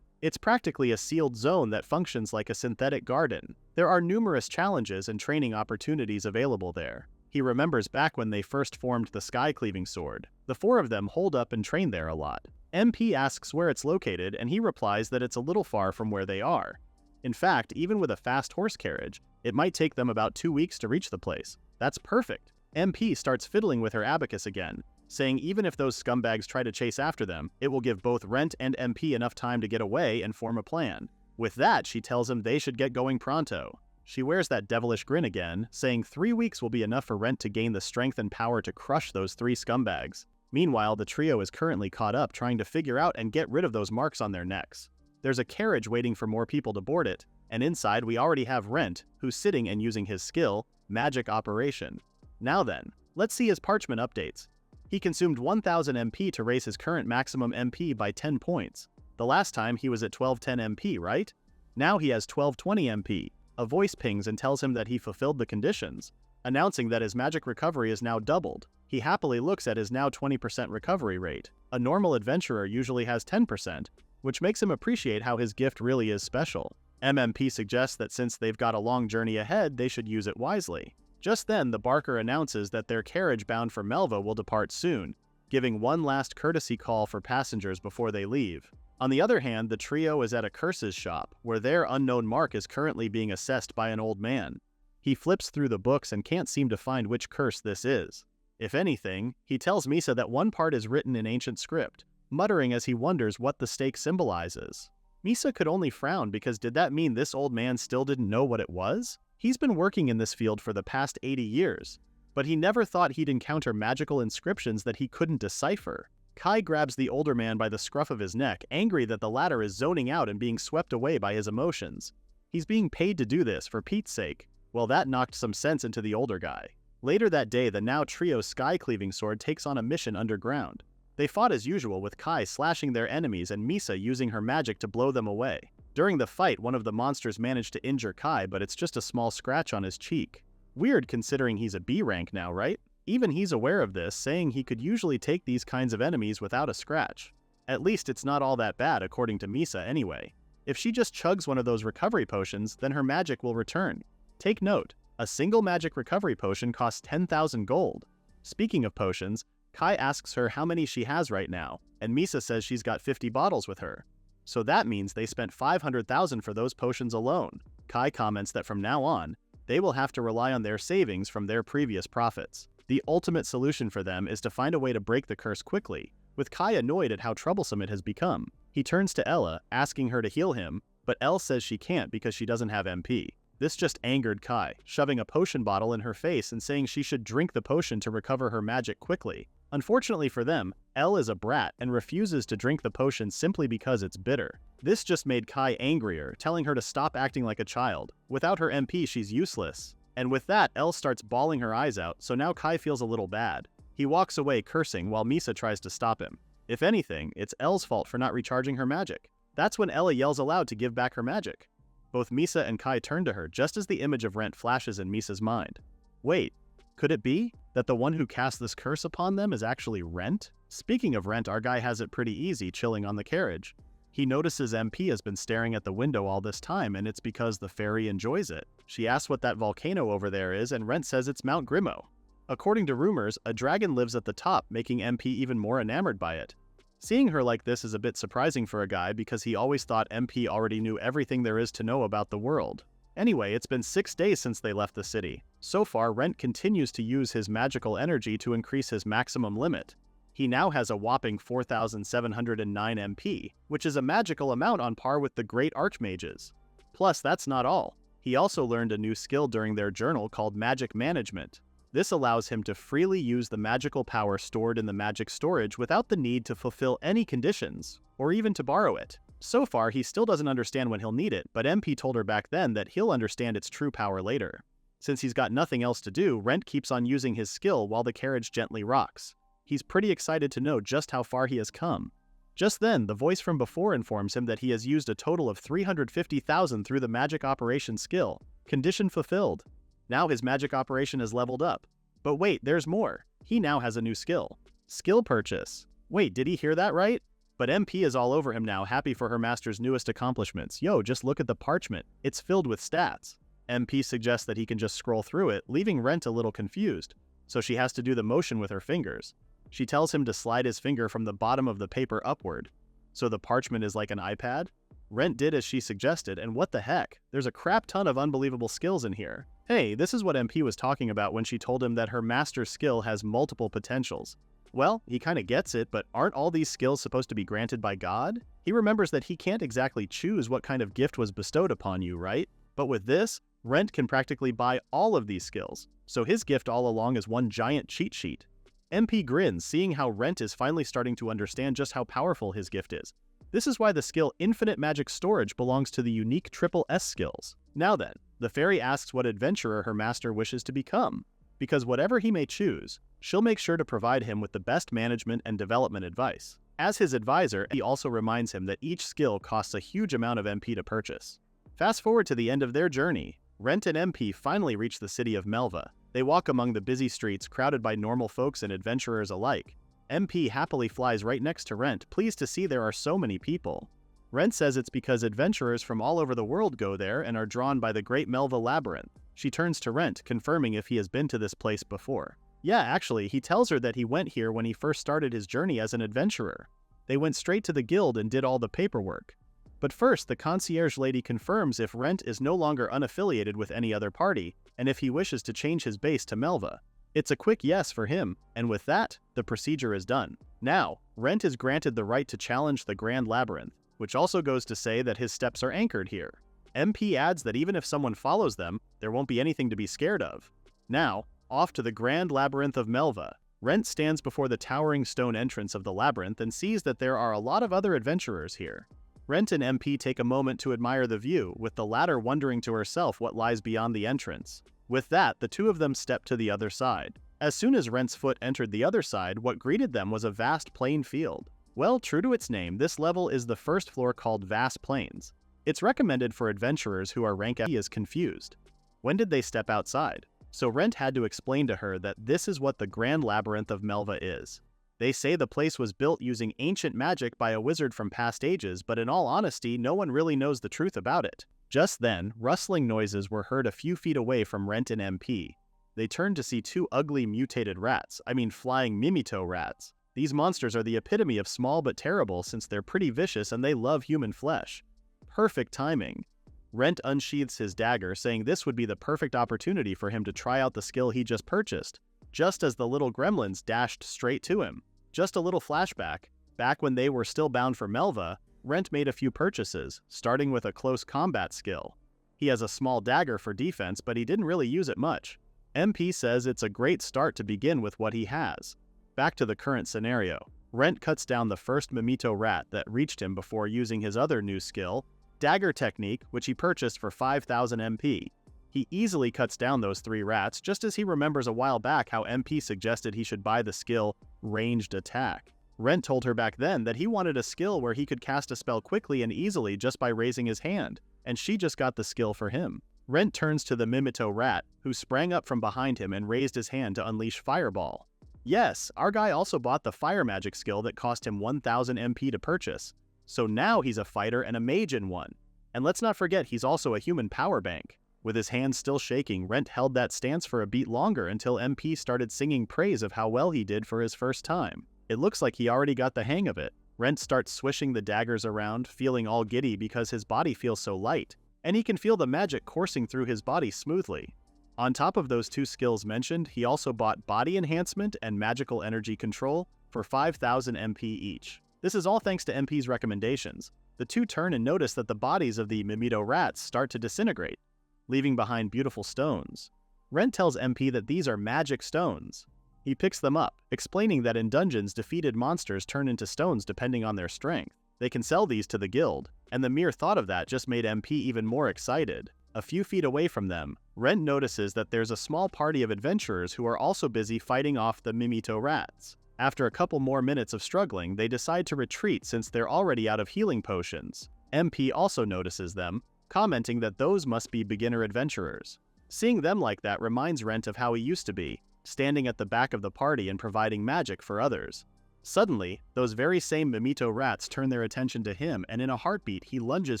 It's practically a sealed zone that functions like a synthetic garden. There are numerous challenges and training opportunities available there. He remembers back when they first formed the Skycleaving sword. The four of them hold up and train there a lot. MP asks where it's located, and he replies that it's a little far from where they are. In fact, even with a fast horse carriage, it might take them about 2 weeks to reach the place. That's perfect. MP starts fiddling with her abacus again, saying even if those scumbags try to chase after them, it will give both Rent and MP enough time to get away and form a plan. With that, she tells him they should get going pronto. She wears that devilish grin again, saying 3 weeks will be enough for Rent to gain the strength and power to crush those 3 scumbags. Meanwhile, the trio is currently caught up trying to figure out and get rid of those marks on their necks. There's a carriage waiting for more people to board it, and inside we already have Rent, who's sitting and using his skill, Magic Operation. Now then, let's see his parchment updates. He consumed 1000 MP to raise his current maximum MP by 10 points. The last time he was at 1210 MP, right? Now he has 1220 MP. A voice pings and tells him that he fulfilled the conditions, announcing that his magic recovery is now doubled. He happily looks at his now 20% recovery rate. A normal adventurer usually has 10%, which makes him appreciate how his gift really is special. MMP suggests that since they've got a long journey ahead, they should use it wisely. Just then, the barker announces that their carriage bound for Melva will depart soon, giving one last courtesy call for passengers before they leave. On the other hand, the trio is at a curses shop, where their unknown mark is currently being assessed by an old man. He flips through the books and can't seem to find which curse this is. If anything, he tells Misa that one part is written in ancient script, muttering as he wonders what the stake symbolizes. Misa could only frown because did that mean this old man still didn't know what it was? He's been working in this field for the past 80 years, but he never thought he'd encounter magical inscriptions that he couldn't decipher. Kai grabs the older man by the scruff of his neck, angry that the latter is zoning out and being swept away by his emotions. He's being paid to do this, for Pete's sake. Well, that knocked some sense into the older guy. Later that day, the now trio Skycleaving sword takes on a mission underground. They fought as usual, with Kai slashing their enemies and Misa using her magic to blow them away. During the fight, one of the monsters managed to injure Kai, but it's just a small scratch on his cheek. Weird considering he's a B rank now, right? Even he's aware of this, saying he could usually take these kinds of enemies without a scratch. At least it's not all that bad according to Misa anyway. If she just chugs one of those recovery potions, then her magic will return. Take note, a single magic recovery potion costs 10,000 gold. Speaking of potions, Kai asks her how many she has right now, and Misa says she's got 50 bottles with her. So that means they spent 500,000 for those potions alone. Kai comments that from now on, they will have to rely on their savings from their previous profits. The ultimate solution for them is to find a way to break the curse quickly, with Kai annoyed at how troublesome it has become. He turns to Ella, asking her to heal him, but Elle says she can't because she doesn't have MP. This just angered Kai, shoving a potion bottle in her face and saying she should drink the potion to recover her magic quickly. Unfortunately for them, Elle is a brat and refuses to drink the potion simply because it's bitter. This just made Kai angrier, telling her to stop acting like a child. Without her MP, she's useless. And with that, Elle starts bawling her eyes out, so now Kai feels a little bad. He walks away cursing while Misa tries to stop him. If anything, it's Elle's fault for not recharging her magic. That's when Ella yells aloud to give back her magic. Both Misa and Kai turn to her just as the image of Rent flashes in Misa's mind. Wait, could it be that the one who cast this curse upon them is actually Rent? Speaking of Rent, our guy has it pretty easy chilling on the carriage. He notices MP has been staring at the window all this time, and it's because the fairy enjoys it. She asks what that volcano over there is, and Rent says it's Mount Grimo. According to rumors, a dragon lives at the top, making MP even more enamored by it. Seeing her like this is a bit surprising for a guy because he always thought MP already knew everything there is to know about the world. Anyway, it's been 6 days since they left the city. So far, Rent continues to use his magical energy to increase his maximum limit. He now has a whopping 4,709 MP, which is a magical amount on par with the great archmages. Plus, that's not all. He also learned a new skill during their journal called Magic Management. This allows him to freely use the magical power stored in the magic storage without the need to fulfill any conditions, or even to borrow it. So far, he still doesn't understand when he'll need it, but MP told her back then that he'll understand its true power later. Since he's got nothing else to do, Rent keeps on using his skill while the carriage gently rocks. He's pretty excited to know just how far he has come. Just then, the voice from before informs him that he has used a total of 350,000 through the magic operation skill. Condition fulfilled. Now his magic operation is leveled up. But wait, there's more. He now has a new skill. Skill purchase. Wait, did he hear that right? But MP is all over him now, happy for her master's newest accomplishments. Yo, just look at the parchment. It's filled with stats. MP suggests that he can just scroll through it, leaving Rent a little confused. So she has to do the motion with her fingers. She tells him to slide his finger from the bottom of the paper upward. So the parchment is like an iPad? Rent did as she suggested, and what the heck? There's a crap ton of unbelievable skills in here. Hey, this is what MP was talking about when she told him that her master's skill has multiple potentials. Well, he kinda gets it, but aren't all these skills supposed to be granted by God? He remembers that he can't exactly choose what kind of gift was bestowed upon you, right? But with this, Rent can practically buy all of these skills, so his gift all along is one giant cheat sheet. MP grins, seeing how Rent is finally starting to understand just how powerful his gift is. This is why the skill Infinite Magic Storage belongs to the unique Triple S skills. Now then, the fairy asks what adventurer her master wishes to become. Because whatever he may choose, she'll make sure to provide him with the best management and development advice. As his advisor, he also reminds him that each skill costs a huge amount of MP to purchase. Fast forward to the end of their journey. Rent and MP finally reach the city of Melva. They walk among the busy streets crowded by normal folks and adventurers alike. MP happily flies right next to Rent, pleased to see there are so many people. Rent says it's because adventurers from all over the world go there and are drawn by the great Melva Labyrinth. She turns to Rent, confirming if he has been to this place before. Yeah, actually, he tells her that he went here when he first started his journey as an adventurer. They went straight to the guild and did all the paperwork. But first, the concierge lady confirms if Rent is no longer unaffiliated with any other party, and if he wishes to change his base to Melva. It's a quick yes for him, and with that, the procedure is done. Now, Rent is granted the right to challenge the Grand Labyrinth, which also goes to say that his steps are anchored here. MP adds that even if someone follows them, there won't be anything to be scared of. Now, off to the Grand Labyrinth of Melva. Rent stands before the towering stone entrance of the labyrinth and sees that there are a lot of other adventurers here. Rent and MP take a moment to admire the view, with the latter wondering to herself what lies beyond the entrance. With that, the two of them step to the other side. As soon as Rent's foot entered the other side, what greeted them was a vast plain field. Well, true to its name, this level is the first floor called Vast Plains. It's recommended for adventurers who are rank is confused. When did they step outside? So Rent had to explain to her that this is what the Grand Labyrinth of Melva is. They say the place was built using ancient magic by a wizard from past ages, but in all honesty, no one really knows the truth about it. Just then, rustling noises were heard a few feet away from Rent and MP. They turned to see two ugly mutated rats, flying Mimito rats. These monsters are the epitome of small but terrible since they're pretty vicious and they love human flesh. Perfect timing. Rent unsheathes his dagger, saying this would be the perfect opportunity for him to try out the skill he just purchased, just as the little gremlins dashed straight to him. Just a little flashback. Back when they were still bound for Melva, Rent made a few purchases, starting with a close combat skill. He has a small dagger for defense, but he didn't really use it much. MP says it's a great start to begin with what he has. Back to the current scenario. Rent cuts down the first Mimito rat that reached him before using his other new skill, Dagger Technique, which he purchased for 5,000 MP. He easily cuts down those 3 rats, just as he remembers a while back how MP suggested he should buy the skill Ranged Attack. Rent told her back then that he wanted a skill where he could cast a spell quickly and easily just by raising his hand, and she just got the skill for him. Rent turns to the Mimito rat, who sprang up from behind him and raised his hand to unleash Fireball. Yes, our guy also bought the Fire Magic skill that cost him 1,000 MP to purchase. So now he's a fighter and a mage in one. And let's not forget he's also a human power bank. With his hands still shaking, Rent held that stance for a beat longer until MP started singing praise of how well he did for his first time. It looks like he already got the hang of it. Rent starts swishing the daggers around, feeling all giddy because his body feels so light, and he can feel the magic coursing through his body smoothly. On top of those two skills mentioned, he also bought Body Enhancement and Magical Energy Control for 5,000 MP each. This is all thanks to MP's recommendations. The two turn and notice that the bodies of the Mimito rats start to disintegrate, leaving behind beautiful stones. Rent tells MP that these are magic stones. He picks them up, explaining that in dungeons, defeated monsters turn into stones depending on their strength. They can sell these to the guild, and the mere thought of that just made MP even more excited. A few feet away from them, Rent notices that there's a small party of adventurers who are also busy fighting off the Mimito rats. After a couple more minutes of struggling, they decide to retreat since they're already out of healing potions. MP also notices them, commenting that those must be beginner adventurers. Seeing them like that reminds Rent of how he used to be, standing at the back of the party and providing magic for others. Suddenly, those very same Mimito rats turn their attention to him, and in a heartbeat he lunges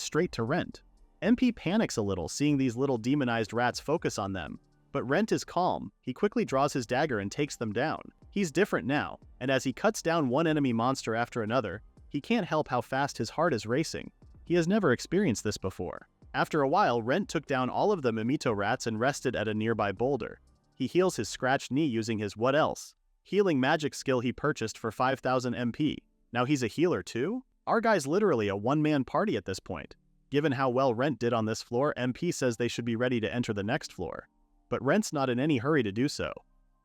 straight to Rent. MP panics a little seeing these little demonized rats focus on them, but Rent is calm. He quickly draws his dagger and takes them down. He's different now, and as he cuts down one enemy monster after another, he can't help how fast his heart is racing. He has never experienced this before. After a while, Rent took down all of the Mimito rats and rested at a nearby boulder. He heals his scratched knee using his what else? Healing magic skill he purchased for 5,000 MP. Now he's a healer too? Our guy's literally a one-man party at this point. Given how well Rent did on this floor, MP says they should be ready to enter the next floor. But Rent's not in any hurry to do so.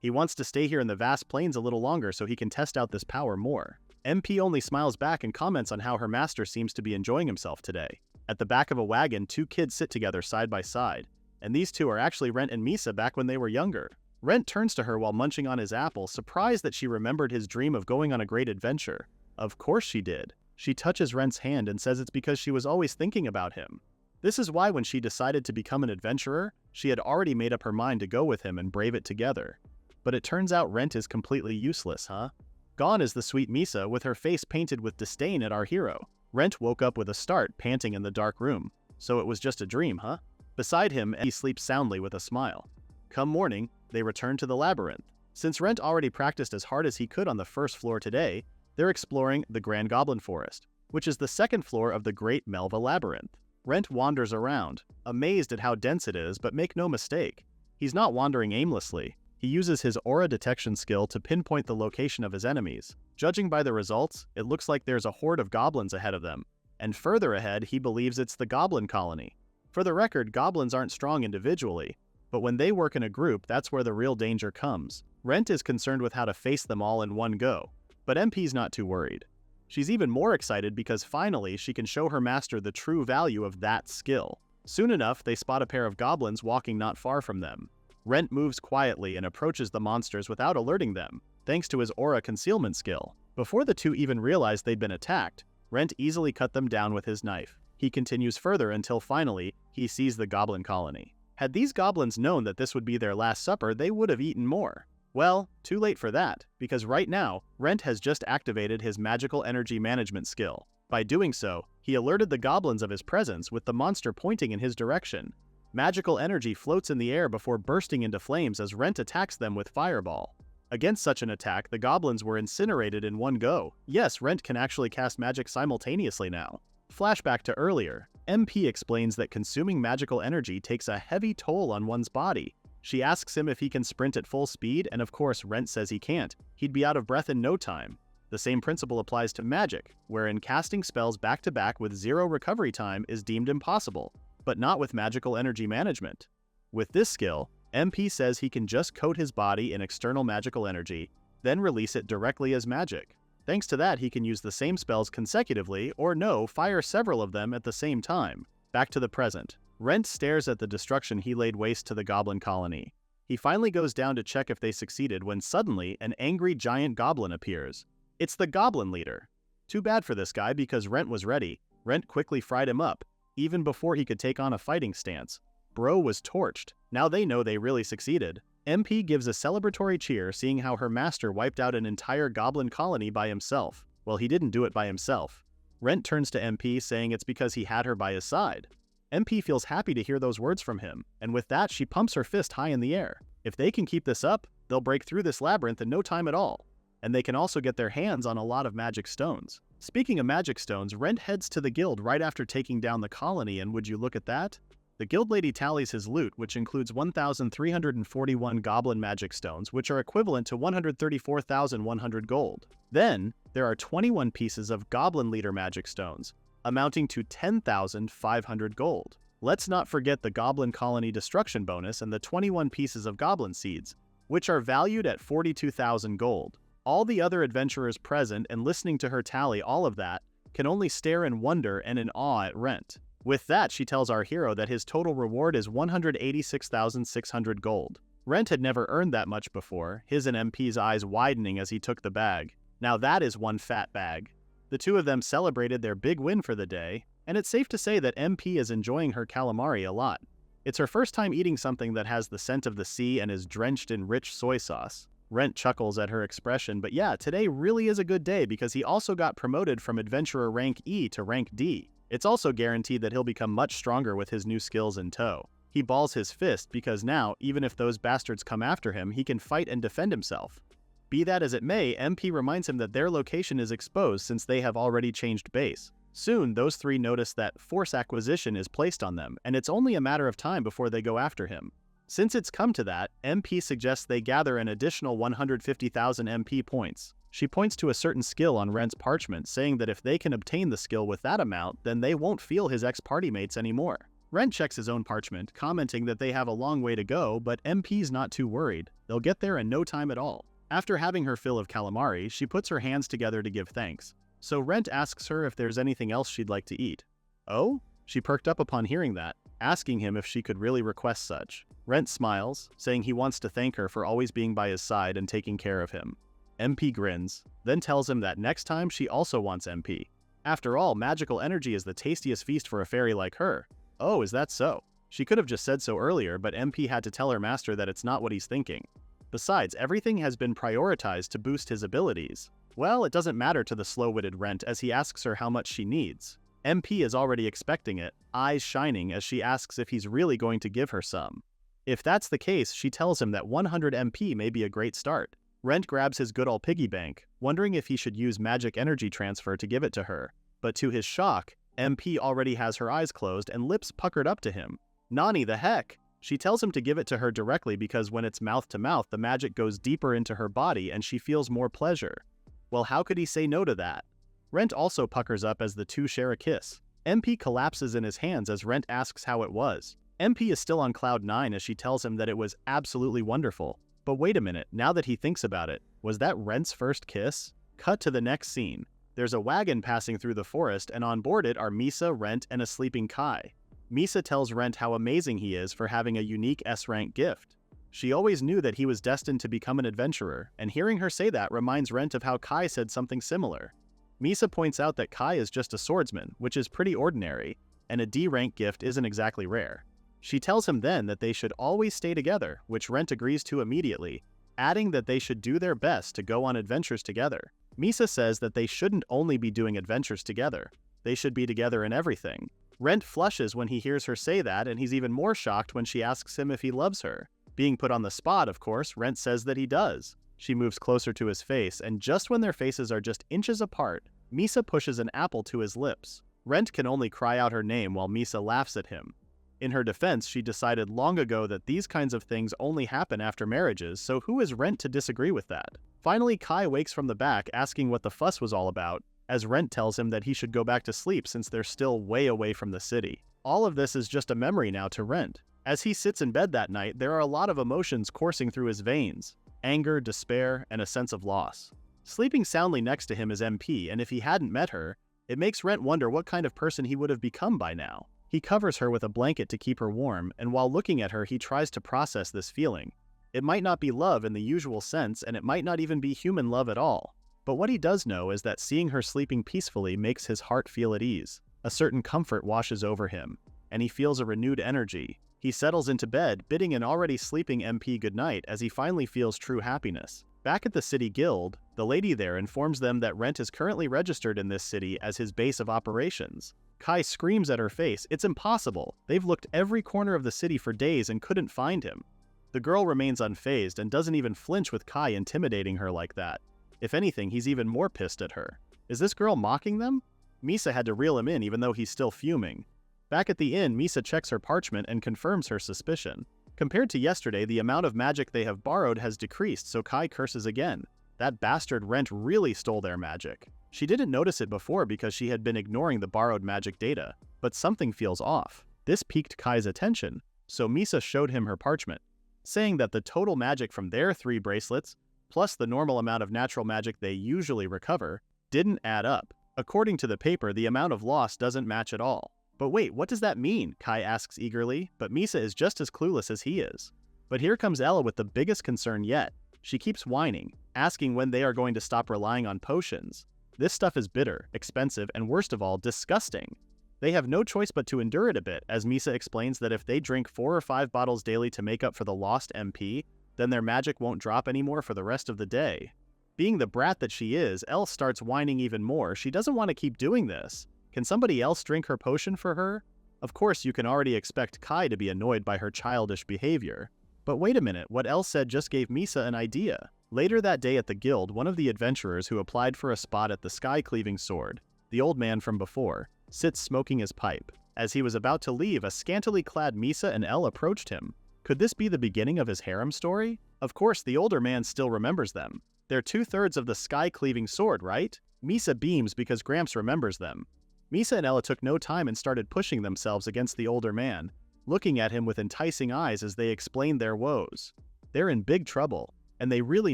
He wants to stay here in the vast plains a little longer so he can test out this power more. MP only smiles back and comments on how her master seems to be enjoying himself today. At the back of a wagon, two kids sit together side by side, and these two are actually Rent and Misa back when they were younger. Rent turns to her while munching on his apple, surprised that she remembered his dream of going on a great adventure. Of course she did. She touches Rent's hand and says it's because she was always thinking about him. This is why when she decided to become an adventurer, she had already made up her mind to go with him and brave it together. But it turns out Rent is completely useless, huh? Gone is the sweet Misa, with her face painted with disdain at our hero. Rent woke up with a start, panting in the dark room. So it was just a dream, huh? Beside him, he sleeps soundly with a smile. Come morning, they return to the Labyrinth. Since Rent already practiced as hard as he could on the first floor today, they're exploring the Grand Goblin Forest, which is the second floor of the Great Melva Labyrinth. Rent wanders around, amazed at how dense it is, but make no mistake, he's not wandering aimlessly. He uses his aura detection skill to pinpoint the location of his enemies. Judging by the results, it looks like there's a horde of goblins ahead of them, and further ahead he believes it's the goblin colony. For the record, goblins aren't strong individually, but when they work in a group, that's where the real danger comes. Rent is concerned with how to face them all in one go, but MP's not too worried. She's even more excited because finally she can show her master the true value of that skill. Soon enough, they spot a pair of goblins walking not far from them. Rent moves quietly and approaches the monsters without alerting them, thanks to his aura concealment skill. Before the two even realize they'd been attacked, Rent easily cut them down with his knife. He continues further until finally, he sees the goblin colony. Had these goblins known that this would be their last supper, they would have eaten more. Well, too late for that, because right now, Rent has just activated his magical energy management skill. By doing so, he alerted the goblins of his presence with the monster pointing in his direction. Magical energy floats in the air before bursting into flames as Rent attacks them with Fireball. Against such an attack, the goblins were incinerated in one go. Yes, Rent can actually cast magic simultaneously now. Flashback to earlier, MP explains that consuming magical energy takes a heavy toll on one's body. She asks him if he can sprint at full speed, and of course Rent says he can't. He'd be out of breath in no time. The same principle applies to magic, wherein casting spells back-to-back with zero recovery time is deemed impossible, but not with magical energy management. With this skill, MP says he can just coat his body in external magical energy, then release it directly as magic. Thanks to that, he can use the same spells consecutively, or fire several of them at the same time. Back to the present. Rent stares at the destruction he laid waste to the goblin colony. He finally goes down to check if they succeeded when suddenly an angry giant goblin appears. It's the goblin leader. Too bad for this guy because Rent was ready. Rent quickly fried him up, even before he could take on a fighting stance. Bro was torched. Now they know they really succeeded. MP gives a celebratory cheer seeing how her master wiped out an entire goblin colony by himself. Well, he didn't do it by himself. Rent turns to MP saying it's because he had her by his side. MP feels happy to hear those words from him, and with that she pumps her fist high in the air. If they can keep this up, they'll break through this labyrinth in no time at all. and they can also get their hands on a lot of magic stones. Speaking of magic stones, Rent heads to the guild right after taking down the colony, and would you look at that? The guild lady tallies his loot, which includes 1,341 goblin magic stones, which are equivalent to 134,100 gold. Then, there are 21 pieces of goblin leader magic stones, amounting to 10,500 gold. Let's not forget the goblin colony destruction bonus and the 21 pieces of goblin seeds, which are valued at 42,000 gold. All the other adventurers present and listening to her tally all of that can only stare in wonder and in awe at Rent. With that, she tells our hero that his total reward is 186,600 gold. Rent had never earned that much before, his and MP's eyes widening as he took the bag. Now that is one fat bag. The two of them celebrated their big win for the day, and it's safe to say that MP is enjoying her calamari a lot. It's her first time eating something that has the scent of the sea and is drenched in rich soy sauce. Rent chuckles at her expression, but yeah, today really is a good day because he also got promoted from Adventurer rank E to rank D. It's also guaranteed that he'll become much stronger with his new skills in tow. He balls his fist because now, even if those bastards come after him, he can fight and defend himself. Be that as it may, MP reminds him that their location is exposed since they have already changed base. Soon, those three notice that force acquisition is placed on them, and it's only a matter of time before they go after him. Since it's come to that, MP suggests they gather an additional 150,000 MP points. She points to a certain skill on Rent's parchment, saying that if they can obtain the skill with that amount, then they won't feel his ex-party mates anymore. Rent checks his own parchment, commenting that they have a long way to go, but MP's not too worried. They'll get there in no time at all. After having her fill of calamari, she puts her hands together to give thanks. So Rent asks her if there's anything else she'd like to eat. Oh? She perked up upon hearing that, asking him if she could really request such. Rent smiles, saying he wants to thank her for always being by his side and taking care of him. MP grins, then tells him that next time she also wants MP. After all, magical energy is the tastiest feast for a fairy like her. Oh, is that so? She could have just said so earlier, but MP had to tell her master that it's not what he's thinking. Besides, everything has been prioritized to boost his abilities. Well, it doesn't matter to the slow-witted Rent as he asks her how much she needs. MP is already expecting it, eyes shining as she asks if he's really going to give her some. If that's the case, she tells him that 100 MP may be a great start. Rent grabs his good old piggy bank, wondering if he should use magic energy transfer to give it to her. But to his shock, MP already has her eyes closed and lips puckered up to him. Nani the heck! She tells him to give it to her directly because when it's mouth to mouth, the magic goes deeper into her body and she feels more pleasure. Well, how could he say no to that? Rent also puckers up as the two share a kiss. MP collapses in his hands as Rent asks how it was. MP is still on cloud 9 as she tells him that it was absolutely wonderful. But wait a minute, now that he thinks about it, was that Rent's first kiss? Cut to the next scene. There's a wagon passing through the forest, and on board it are Misa, Rent, and a sleeping Kai. Misa tells Rent how amazing he is for having a unique S-rank gift. She always knew that he was destined to become an adventurer, and hearing her say that reminds Rent of how Kai said something similar. Misa points out that Kai is just a swordsman, which is pretty ordinary, and a D-rank gift isn't exactly rare. She tells him then that they should always stay together, which Rent agrees to immediately, adding that they should do their best to go on adventures together. Misa says that they shouldn't only be doing adventures together, they should be together in everything. Rent flushes when he hears her say that, and he's even more shocked when she asks him if he loves her. Being put on the spot, of course, Rent says that he does. She moves closer to his face, and just when their faces are just inches apart, Misa pushes an apple to his lips. Rent can only cry out her name while Misa laughs at him. In her defense, she decided long ago that these kinds of things only happen after marriages, so who is Rent to disagree with that? Finally, Kai wakes from the back asking what the fuss was all about, as Rent tells him that he should go back to sleep since they're still way away from the city. All of this is just a memory now to Rent. As he sits in bed that night, there are a lot of emotions coursing through his veins: anger, despair, and a sense of loss. Sleeping soundly next to him is MP, and if he hadn't met her, it makes Rent wonder what kind of person he would have become by now. He covers her with a blanket to keep her warm, and while looking at her, he tries to process this feeling. It might not be love in the usual sense, and it might not even be human love at all. But what he does know is that seeing her sleeping peacefully makes his heart feel at ease. A certain comfort washes over him, and he feels a renewed energy. He settles into bed, bidding an already sleeping MP goodnight as he finally feels true happiness. Back at the city guild, the lady there informs them that Rent is currently registered in this city as his base of operations. Kai screams at her face, "It's impossible! They've looked every corner of the city for days and couldn't find him." The girl remains unfazed and doesn't even flinch with Kai intimidating her like that. If anything, he's even more pissed at her. Is this girl mocking them? Misa had to reel him in even though he's still fuming. Back at the inn, Misa checks her parchment and confirms her suspicion. Compared to yesterday, the amount of magic they have borrowed has decreased, so Kai curses again. That bastard Rent really stole their magic. She didn't notice it before because she had been ignoring the borrowed magic data, but something feels off. This piqued Kai's attention, so Misa showed him her parchment, saying that the total magic from their 3 bracelets, plus the normal amount of natural magic they usually recover, didn't add up. According to the paper, the amount of loss doesn't match at all. But wait, what does that mean? Kai asks eagerly, but Misa is just as clueless as he is. But here comes Ella with the biggest concern yet. She keeps whining, asking when they are going to stop relying on potions. This stuff is bitter, expensive, and worst of all, disgusting. They have no choice but to endure it a bit, as Misa explains that if they drink 4 or 5 bottles daily to make up for the lost MP, then their magic won't drop anymore for the rest of the day. Being the brat that she is, Elle starts whining even more. She doesn't want to keep doing this. Can somebody else drink her potion for her? Of course, you can already expect Kai to be annoyed by her childish behavior. But wait a minute, what Elle said just gave Misa an idea. Later that day at the guild, one of the adventurers who applied for a spot at the Skycleaving sword, the old man from before, sits smoking his pipe. As he was about to leave, a scantily clad Misa and Elle approached him. Could this be the beginning of his harem story? Of course, the older man still remembers them. They're 2/3 of the Skycleaving sword, right? Misa beams because Gramps remembers them. Misa and Ella took no time and started pushing themselves against the older man, looking at him with enticing eyes as they explained their woes. They're in big trouble, and they really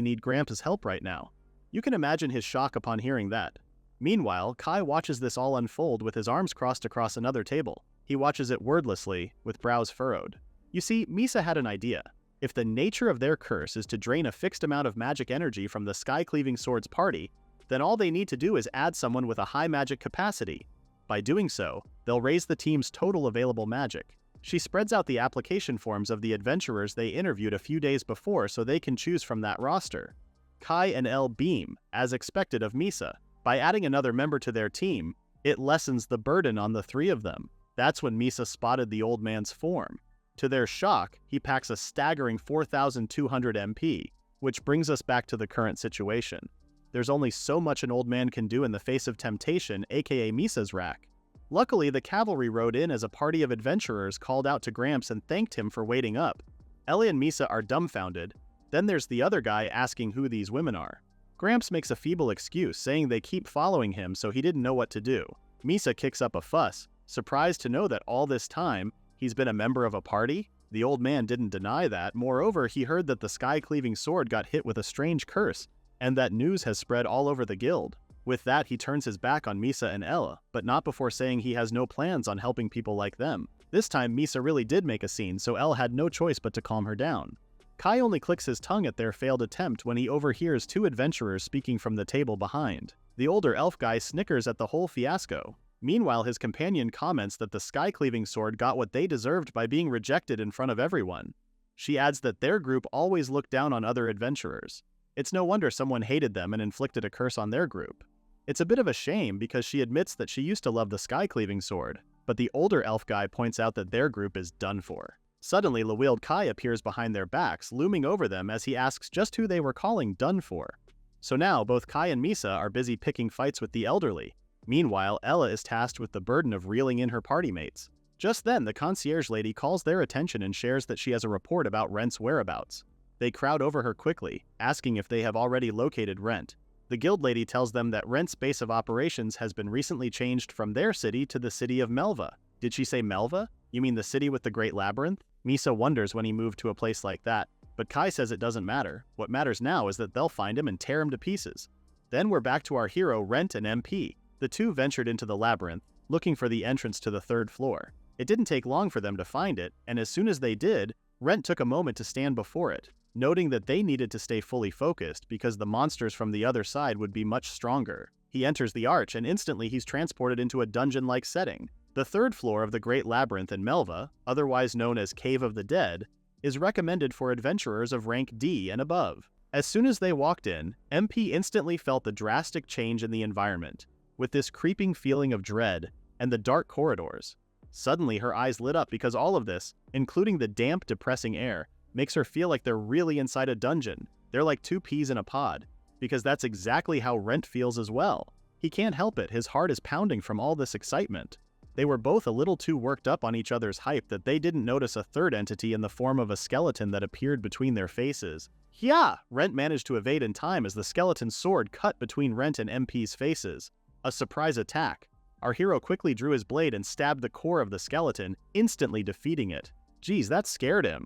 need Gramps' help right now. You can imagine his shock upon hearing that. Meanwhile, Kai watches this all unfold with his arms crossed across another table. He watches it wordlessly, with brows furrowed. You see, Misa had an idea. If the nature of their curse is to drain a fixed amount of magic energy from the Skycleaving Sword's party, then all they need to do is add someone with a high magic capacity. By doing so, they'll raise the team's total available magic. She spreads out the application forms of the adventurers they interviewed a few days before so they can choose from that roster. Kai and Elle beam, as expected of Misa. By adding another member to their team, it lessens the burden on the 3 of them. That's when Misa spotted the old man's form. To their shock, he packs a staggering 4,200 MP, which brings us back to the current situation. There's only so much an old man can do in the face of temptation, aka Misa's rack. Luckily, the cavalry rode in as a party of adventurers called out to Gramps and thanked him for waiting up. Ellie and Misa are dumbfounded. Then there's the other guy asking who these women are. Gramps makes a feeble excuse, saying they keep following him so he didn't know what to do. Misa kicks up a fuss, surprised to know that all this time, he's been a member of a party. The old man didn't deny that. Moreover, he heard that the Skycleaving sword got hit with a strange curse, and that news has spread all over the guild. With that, he turns his back on Misa and Ella, but not before saying he has no plans on helping people like them. This time, Misa really did make a scene, so Elle had no choice but to calm her down. Kai only clicks his tongue at their failed attempt when he overhears 2 adventurers speaking from the table behind. The older elf guy snickers at the whole fiasco. Meanwhile, his companion comments that the Skycleaving sword got what they deserved by being rejected in front of everyone. She adds that their group always looked down on other adventurers. It's no wonder someone hated them and inflicted a curse on their group. It's a bit of a shame because she admits that she used to love the Skycleaving sword, but the older elf guy points out that their group is done for. Suddenly, Lawiled Kai appears behind their backs, looming over them as he asks just who they were calling done for. So now, both Kai and Misa are busy picking fights with the elderly. Meanwhile, Ella is tasked with the burden of reeling in her party mates. Just then, the concierge lady calls their attention and shares that she has a report about Rent's whereabouts. They crowd over her quickly, asking if they have already located Rent. The guild lady tells them that Rent's base of operations has been recently changed from their city to the city of Melva. Did she say Melva? You mean the city with the Great Labyrinth? Misa wonders when he moved to a place like that, but Kai says it doesn't matter. What matters now is that they'll find him and tear him to pieces. Then we're back to our hero Rent and MP. The 2 ventured into the labyrinth, looking for the entrance to the 3rd floor. It didn't take long for them to find it, and as soon as they did, Rent took a moment to stand before it, noting that they needed to stay fully focused because the monsters from the other side would be much stronger. He enters the arch and instantly he's transported into a dungeon-like setting. The 3rd floor of the Great Labyrinth in Melva, otherwise known as Cave of the Dead, is recommended for adventurers of rank D and above. As soon as they walked in, MP instantly felt the drastic change in the environment, with this creeping feeling of dread and the dark corridors. Suddenly her eyes lit up because all of this, including the damp, depressing air, makes her feel like they're really inside a dungeon. They're like 2 peas in a pod. because that's exactly how Rent feels as well. He can't help it, his heart is pounding from all this excitement. They were both a little too worked up on each other's hype that they didn't notice a third entity in the form of a skeleton that appeared between their faces. Yeah! Rent managed to evade in time as the skeleton's sword cut between Rent and MP's faces. A surprise attack. Our hero quickly drew his blade and stabbed the core of the skeleton, instantly defeating it. Geez, that scared him.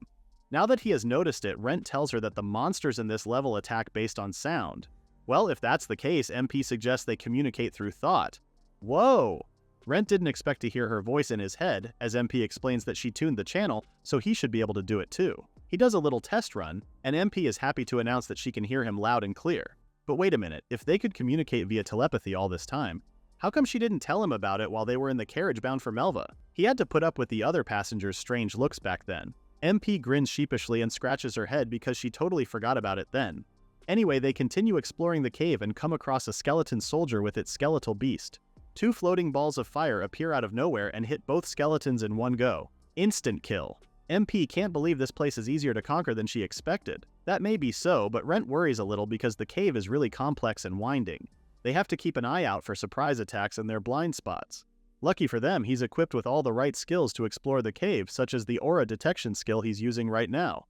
Now that he has noticed it, Rent tells her that the monsters in this level attack based on sound. Well, if that's the case, MP suggests they communicate through thought. Whoa! Rent didn't expect to hear her voice in his head, as MP explains that she tuned the channel, so he should be able to do it too. He does a little test run, and MP is happy to announce that she can hear him loud and clear. But wait a minute, if they could communicate via telepathy all this time, how come she didn't tell him about it while they were in the carriage bound for Melva? He had to put up with the other passengers' strange looks back then. MP grins sheepishly and scratches her head because she totally forgot about it then. Anyway, they continue exploring the cave and come across a skeleton soldier with its skeletal beast. 2 floating balls of fire appear out of nowhere and hit both skeletons in one go. Instant kill. MP can't believe this place is easier to conquer than she expected. That may be so, but Rent worries a little because the cave is really complex and winding. They have to keep an eye out for surprise attacks and their blind spots. Lucky for them, he's equipped with all the right skills to explore the cave, such as the aura detection skill he's using right now.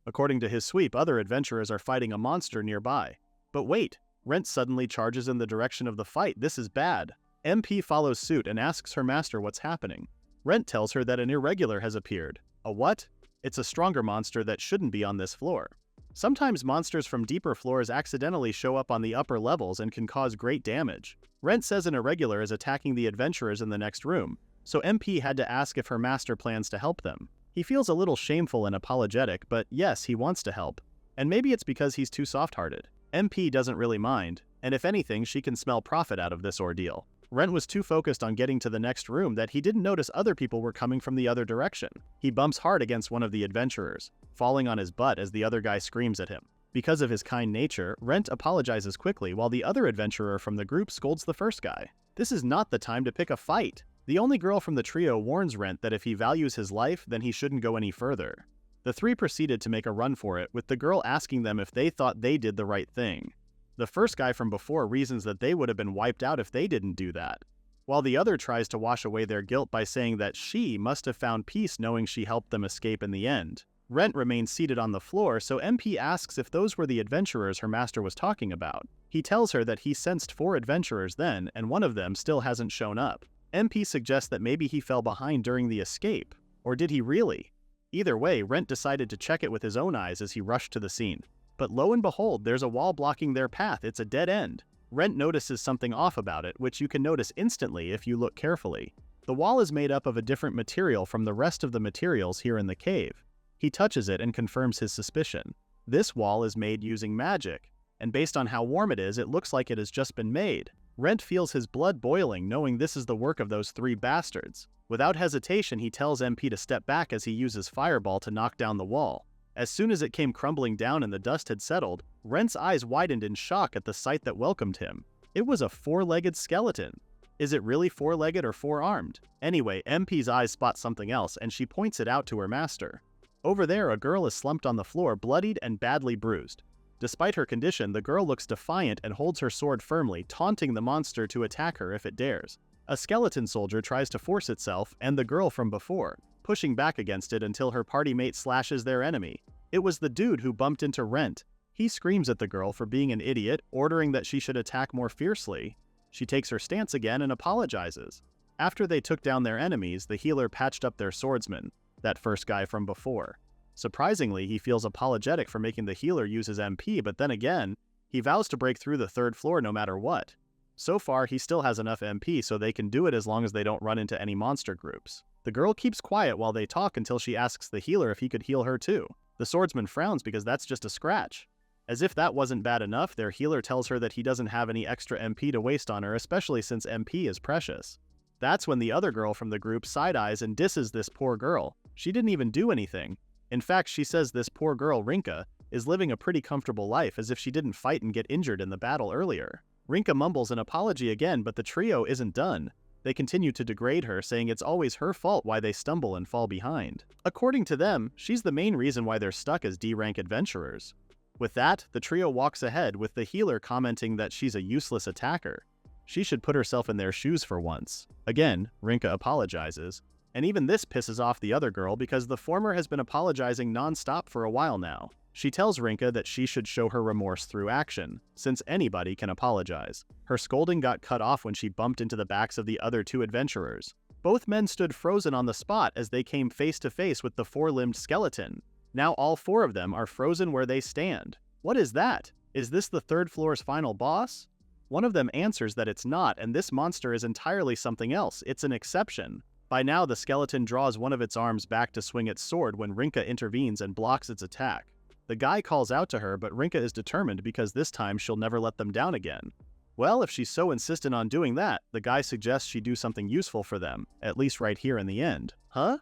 According to his sweep, other adventurers are fighting a monster nearby. But wait, Rent suddenly charges in the direction of the fight. This is bad. MP follows suit and asks her master what's happening. Rent tells her that an irregular has appeared. A what? It's a stronger monster that shouldn't be on this floor. Sometimes monsters from deeper floors accidentally show up on the upper levels and can cause great damage. Rent says an irregular is attacking the adventurers in the next room, so MP had to ask if her master plans to help them. He feels a little shameful and apologetic, but yes, he wants to help. And maybe it's because he's too soft-hearted. MP doesn't really mind, and if anything, she can smell profit out of this ordeal. Rent was too focused on getting to the next room that he didn't notice other people were coming from the other direction. He bumps hard against one of the adventurers, falling on his butt as the other guy screams at him. Because of his kind nature, Rent apologizes quickly while the other adventurer from the group scolds the first guy. This is not the time to pick a fight. The only girl from the trio warns Rent that if he values his life, then he shouldn't go any further. The 3 proceeded to make a run for it, with the girl asking them if they thought they did the right thing. The first guy from before reasons that they would have been wiped out if they didn't do that, while the other tries to wash away their guilt by saying that she must have found peace knowing she helped them escape in the end. Rent remains seated on the floor, so MP asks if those were the adventurers her master was talking about. He tells her that he sensed 4 adventurers then, and one of them still hasn't shown up. MP suggests that maybe he fell behind during the escape. Or did he really? Either way, Rent decided to check it with his own eyes as he rushed to the scene. But lo and behold, there's a wall blocking their path. It's a dead end. Rent notices something off about it, which you can notice instantly if you look carefully. The wall is made up of a different material from the rest of the materials here in the cave. He touches it and confirms his suspicion. This wall is made using magic, and based on how warm it is, it looks like it has just been made. Rent feels his blood boiling, knowing this is the work of those 3 bastards. Without hesitation, he tells MP to step back as he uses Fireball to knock down the wall. As soon as it came crumbling down and the dust had settled, Rent's eyes widened in shock at the sight that welcomed him. It was a 4-legged skeleton. Is it really 4-legged or 4-armed? Anyway, MP's eyes spot something else, and she points it out to her master. Over there, a girl is slumped on the floor, bloodied and badly bruised. Despite her condition, the girl looks defiant and holds her sword firmly, taunting the monster to attack her if it dares. A skeleton soldier tries to force itself, and the girl from before, pushing back against it until her party mate slashes their enemy. It was the dude who bumped into Rent. He screams at the girl for being an idiot, ordering that she should attack more fiercely. She takes her stance again and apologizes. After they took down their enemies, the healer patched up their swordsman, that first guy from before. Surprisingly, he feels apologetic for making the healer use his MP, but then again, he vows to break through the 3rd floor no matter what. So far, he still has enough MP so they can do it as long as they don't run into any monster groups. The girl keeps quiet while they talk until she asks the healer if he could heal her too. The swordsman frowns because that's just a scratch. As if that wasn't bad enough, their healer tells her that he doesn't have any extra MP to waste on her, especially since MP is precious. That's when the other girl from the group side-eyes and disses this poor girl. She didn't even do anything. In fact, she says this poor girl, Rinka, is living a pretty comfortable life as if she didn't fight and get injured in the battle earlier. Rinka mumbles an apology again, but the trio isn't done. They continue to degrade her, saying it's always her fault why they stumble and fall behind. According to them, she's the main reason why they're stuck as D-rank adventurers. With that, the trio walks ahead with the healer commenting that she's a useless attacker. She should put herself in their shoes for once. Again, Rinka apologizes, and even this pisses off the other girl because the former has been apologizing non-stop for a while now. She tells Rinka that she should show her remorse through action, since anybody can apologize. Her scolding got cut off when she bumped into the backs of the other two adventurers. Both men stood frozen on the spot as they came face to face with the four-limbed skeleton. Now all four of them are frozen where they stand. What is that? Is this the third floor's final boss? One of them answers that it's not, and this monster is entirely something else. It's an exception. By now, the skeleton draws one of its arms back to swing its sword when Rinka intervenes and blocks its attack. The guy calls out to her, but Rinka is determined because this time she'll never let them down again. Well, if she's so insistent on doing that, the guy suggests she do something useful for them, at least right here in the end. Huh?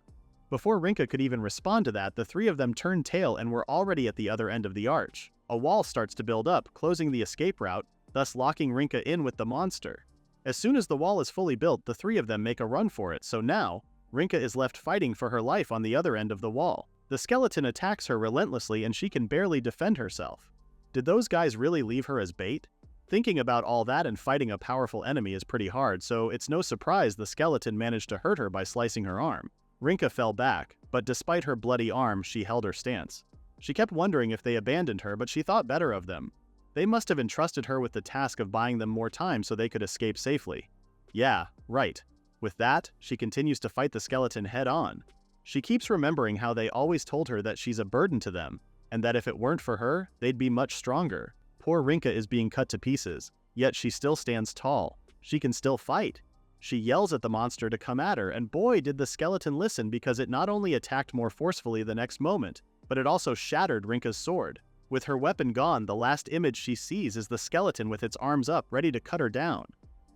Before Rinka could even respond to that, the three of them turned tail and were already at the other end of the arch. A wall starts to build up, closing the escape route, thus locking Rinka in with the monster. As soon as the wall is fully built, the three of them make a run for it, so now, Rinka is left fighting for her life on the other end of the wall. The skeleton attacks her relentlessly and she can barely defend herself. Did those guys really leave her as bait? Thinking about all that and fighting a powerful enemy is pretty hard, so it's no surprise the skeleton managed to hurt her by slicing her arm. Rinka fell back, but despite her bloody arm, she held her stance. She kept wondering if they abandoned her, but she thought better of them. They must have entrusted her with the task of buying them more time so they could escape safely. Yeah, right. With that, she continues to fight the skeleton head-on. She keeps remembering how they always told her that she's a burden to them, and that if it weren't for her, they'd be much stronger. Poor Rinka is being cut to pieces, yet she still stands tall. She can still fight. She yells at the monster to come at her, and boy did the skeleton listen because it not only attacked more forcefully the next moment, but it also shattered Rinka's sword. With her weapon gone, the last image she sees is the skeleton with its arms up ready to cut her down.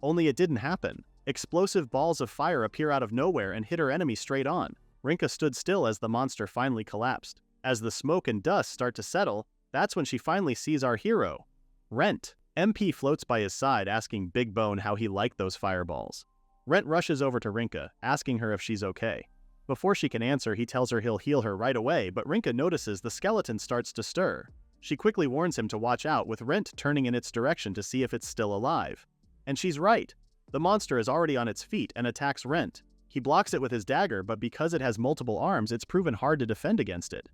Only it didn't happen. Explosive balls of fire appear out of nowhere and hit her enemy straight on. Rinka stood still as the monster finally collapsed. As the smoke and dust start to settle, that's when she finally sees our hero, Rent. MP floats by his side asking Big Bone how he liked those fireballs. Rent rushes over to Rinka, asking her if she's okay. Before she can answer, he tells her he'll heal her right away, but Rinka notices the skeleton starts to stir. She quickly warns him to watch out, with Rent turning in its direction to see if it's still alive. And she's right. The monster is already on its feet and attacks Rent. He blocks it with his dagger, but because it has multiple arms, it's proven hard to defend against it.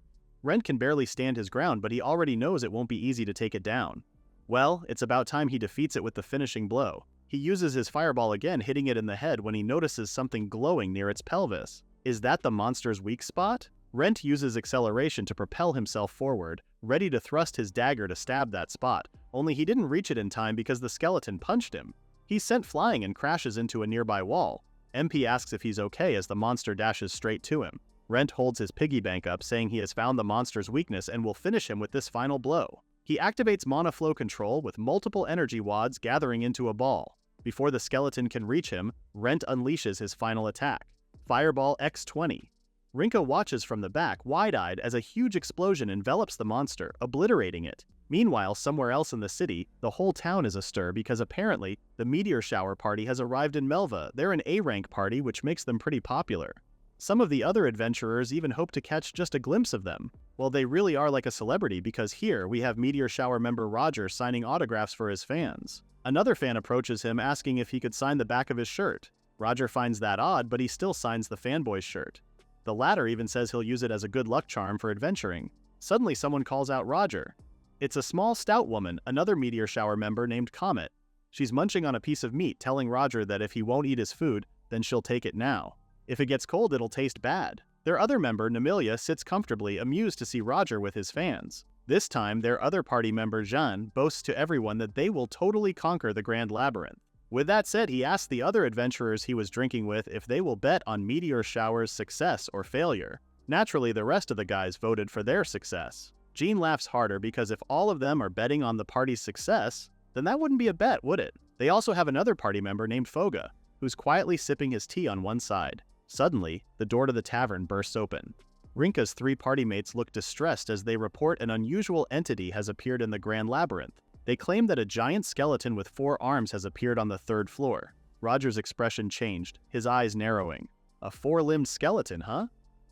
Rent can barely stand his ground, but he already knows it won't be easy to take it down. Well, it's about time he defeats it with the finishing blow. He uses his fireball again, hitting it in the head when he notices something glowing near its pelvis. Is that the monster's weak spot? Rent uses acceleration to propel himself forward, ready to thrust his dagger to stab that spot, only he didn't reach it in time because the skeleton punched him. He's sent flying and crashes into a nearby wall. MP asks if he's okay as the monster dashes straight to him. Rent holds his piggy bank up, saying he has found the monster's weakness and will finish him with this final blow. He activates mana flow control with multiple energy wads gathering into a ball. Before the skeleton can reach him, Rent unleashes his final attack. Fireball X20. Rinka watches from the back, wide-eyed, as a huge explosion envelops the monster, obliterating it. Meanwhile, somewhere else in the city, the whole town is astir because apparently, the meteor shower party has arrived in Melva. They're an A-rank party, which makes them pretty popular. Some of the other adventurers even hope to catch just a glimpse of them. Well, they really are like a celebrity because here we have Meteor Shower member Roger signing autographs for his fans. Another fan approaches him asking if he could sign the back of his shirt. Roger finds that odd, but he still signs the fanboy's shirt. The latter even says he'll use it as a good luck charm for adventuring. Suddenly someone calls out Roger. It's a small, stout woman, another Meteor Shower member named Comet. She's munching on a piece of meat, telling Roger that if he won't eat his food, then she'll take it now. If it gets cold, it'll taste bad. Their other member, Namilia, sits comfortably, amused to see Roger with his fans. This time, their other party member, Jean, boasts to everyone that they will totally conquer the Grand Labyrinth. With that said, he asks the other adventurers he was drinking with if they will bet on Meteor Shower's success or failure. Naturally, the rest of the guys voted for their success. Jean laughs harder because if all of them are betting on the party's success, then that wouldn't be a bet, would it? They also have another party member named Foga, who's quietly sipping his tea on one side. Suddenly, the door to the tavern bursts open. Rinka's three party mates look distressed as they report an unusual entity has appeared in the Grand Labyrinth. They claim that a giant skeleton with 4 arms has appeared on the 3rd floor. Roger's expression changed, his eyes narrowing. A 4-limbed skeleton, huh?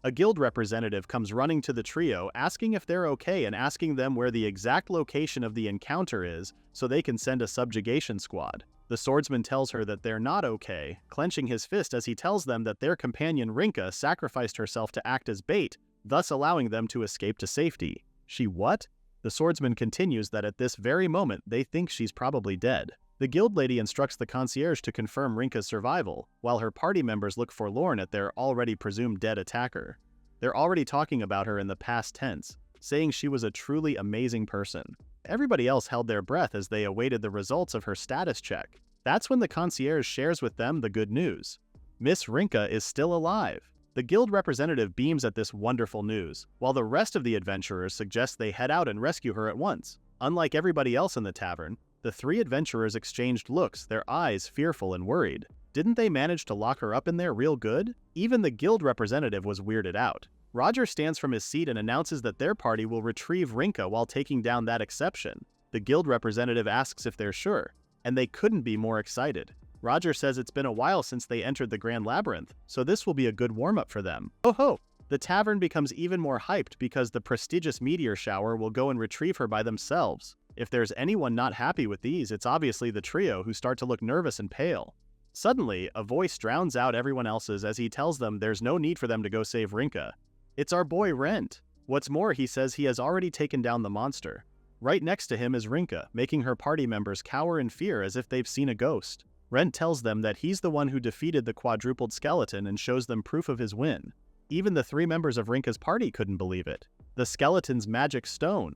A guild representative comes running to the trio asking if they're okay and asking them where the exact location of the encounter is so they can send a subjugation squad. The swordsman tells her that they're not okay, clenching his fist as he tells them that their companion Rinka sacrificed herself to act as bait, thus allowing them to escape to safety. She what? The swordsman continues that at this very moment they think she's probably dead. The guild lady instructs the concierge to confirm Rinka's survival, while her party members look forlorn at their already presumed dead attacker. They're already talking about her in the past tense, saying she was a truly amazing person. Everybody else held their breath as they awaited the results of her status check. That's when the concierge shares with them the good news. Miss Rinka is still alive. The guild representative beams at this wonderful news, while the rest of the adventurers suggest they head out and rescue her at once. Unlike everybody else in the tavern, the three adventurers exchanged looks, their eyes fearful and worried. Didn't they manage to lock her up in there real good? Even the guild representative was weirded out. Roger stands from his seat and announces that their party will retrieve Rinka while taking down that exception. The guild representative asks if they're sure, and they couldn't be more excited. Roger says it's been a while since they entered the Grand Labyrinth, so this will be a good warm-up for them. Oh ho! The tavern becomes even more hyped because the prestigious meteor shower will go and retrieve her by themselves. If there's anyone not happy with these, it's obviously the trio, who start to look nervous and pale. Suddenly, a voice drowns out everyone else's as he tells them there's no need for them to go save Rinka. It's our boy Rent. What's more, he says he has already taken down the monster. Right next to him is Rinka, making her party members cower in fear as if they've seen a ghost. Rent tells them that he's the one who defeated the quadrupled skeleton and shows them proof of his win. Even the three members of Rinka's party couldn't believe it. The skeleton's magic stone.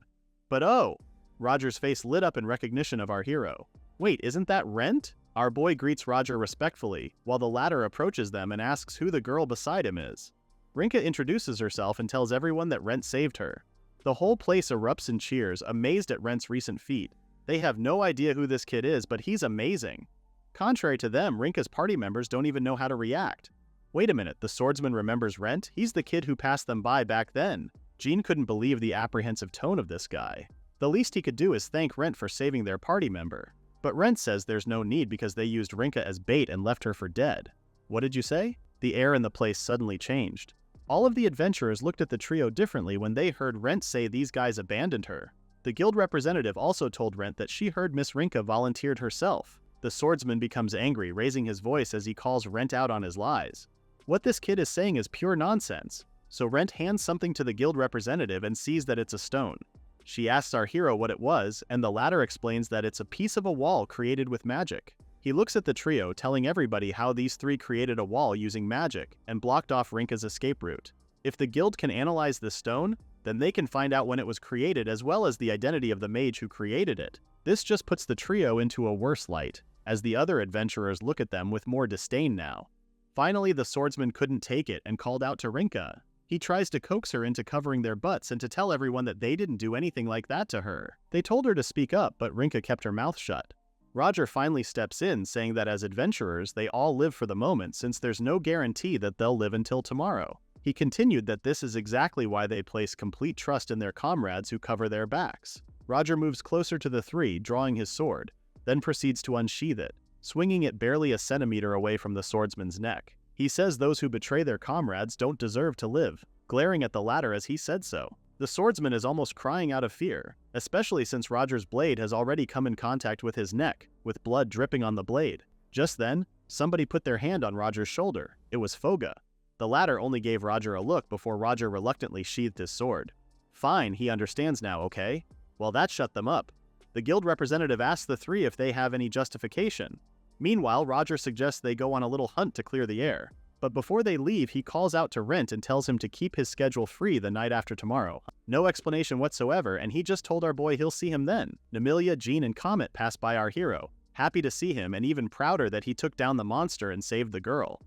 But oh! Roger's face lit up in recognition of our hero. Wait, isn't that Rent? Our boy greets Roger respectfully, while the latter approaches them and asks who the girl beside him is. Rinka introduces herself and tells everyone that Rent saved her. The whole place erupts in cheers, amazed at Rent's recent feat. They have no idea who this kid is, but he's amazing. Contrary to them, Rinka's party members don't even know how to react. Wait a minute, the swordsman remembers Rent? He's the kid who passed them by back then. Jean couldn't believe the apprehensive tone of this guy. The least he could do is thank Rent for saving their party member. But Rent says there's no need because they used Rinka as bait and left her for dead. What did you say? The air in the place suddenly changed. All of the adventurers looked at the trio differently when they heard Rent say these guys abandoned her. The guild representative also told Rent that she heard Miss Rinka volunteered herself. The swordsman becomes angry, raising his voice as he calls Rent out on his lies. What this kid is saying is pure nonsense. So Rent hands something to the guild representative and sees that it's a stone. She asks our hero what it was, and the latter explains that it's a piece of a wall created with magic. He looks at the trio, telling everybody how these three created a wall using magic and blocked off Rinka's escape route. If the guild can analyze this stone, then they can find out when it was created as well as the identity of the mage who created it. This just puts the trio into a worse light, as the other adventurers look at them with more disdain now. Finally, the swordsman couldn't take it and called out to Rinka. He tries to coax her into covering their butts and to tell everyone that they didn't do anything like that to her. They told her to speak up, but Rinka kept her mouth shut. Roger finally steps in, saying that as adventurers, they all live for the moment since there's no guarantee that they'll live until tomorrow. He continued that this is exactly why they place complete trust in their comrades who cover their backs. Roger moves closer to the three, drawing his sword, then proceeds to unsheath it, swinging it barely a centimeter away from the swordsman's neck. He says those who betray their comrades don't deserve to live, glaring at the latter as he said so. The swordsman is almost crying out of fear, especially since Roger's blade has already come in contact with his neck, with blood dripping on the blade. Just then, somebody put their hand on Roger's shoulder. It was Foga. The latter only gave Roger a look before Roger reluctantly sheathed his sword. Fine, he understands now, okay? Well, that shut them up. The guild representative asks the three if they have any justification. Meanwhile, Roger suggests they go on a little hunt to clear the air. But before they leave, he calls out to Rent and tells him to keep his schedule free the night after tomorrow. No explanation whatsoever, and he just told our boy he'll see him then. Namilia, Jean, and Comet pass by our hero, happy to see him and even prouder that he took down the monster and saved the girl.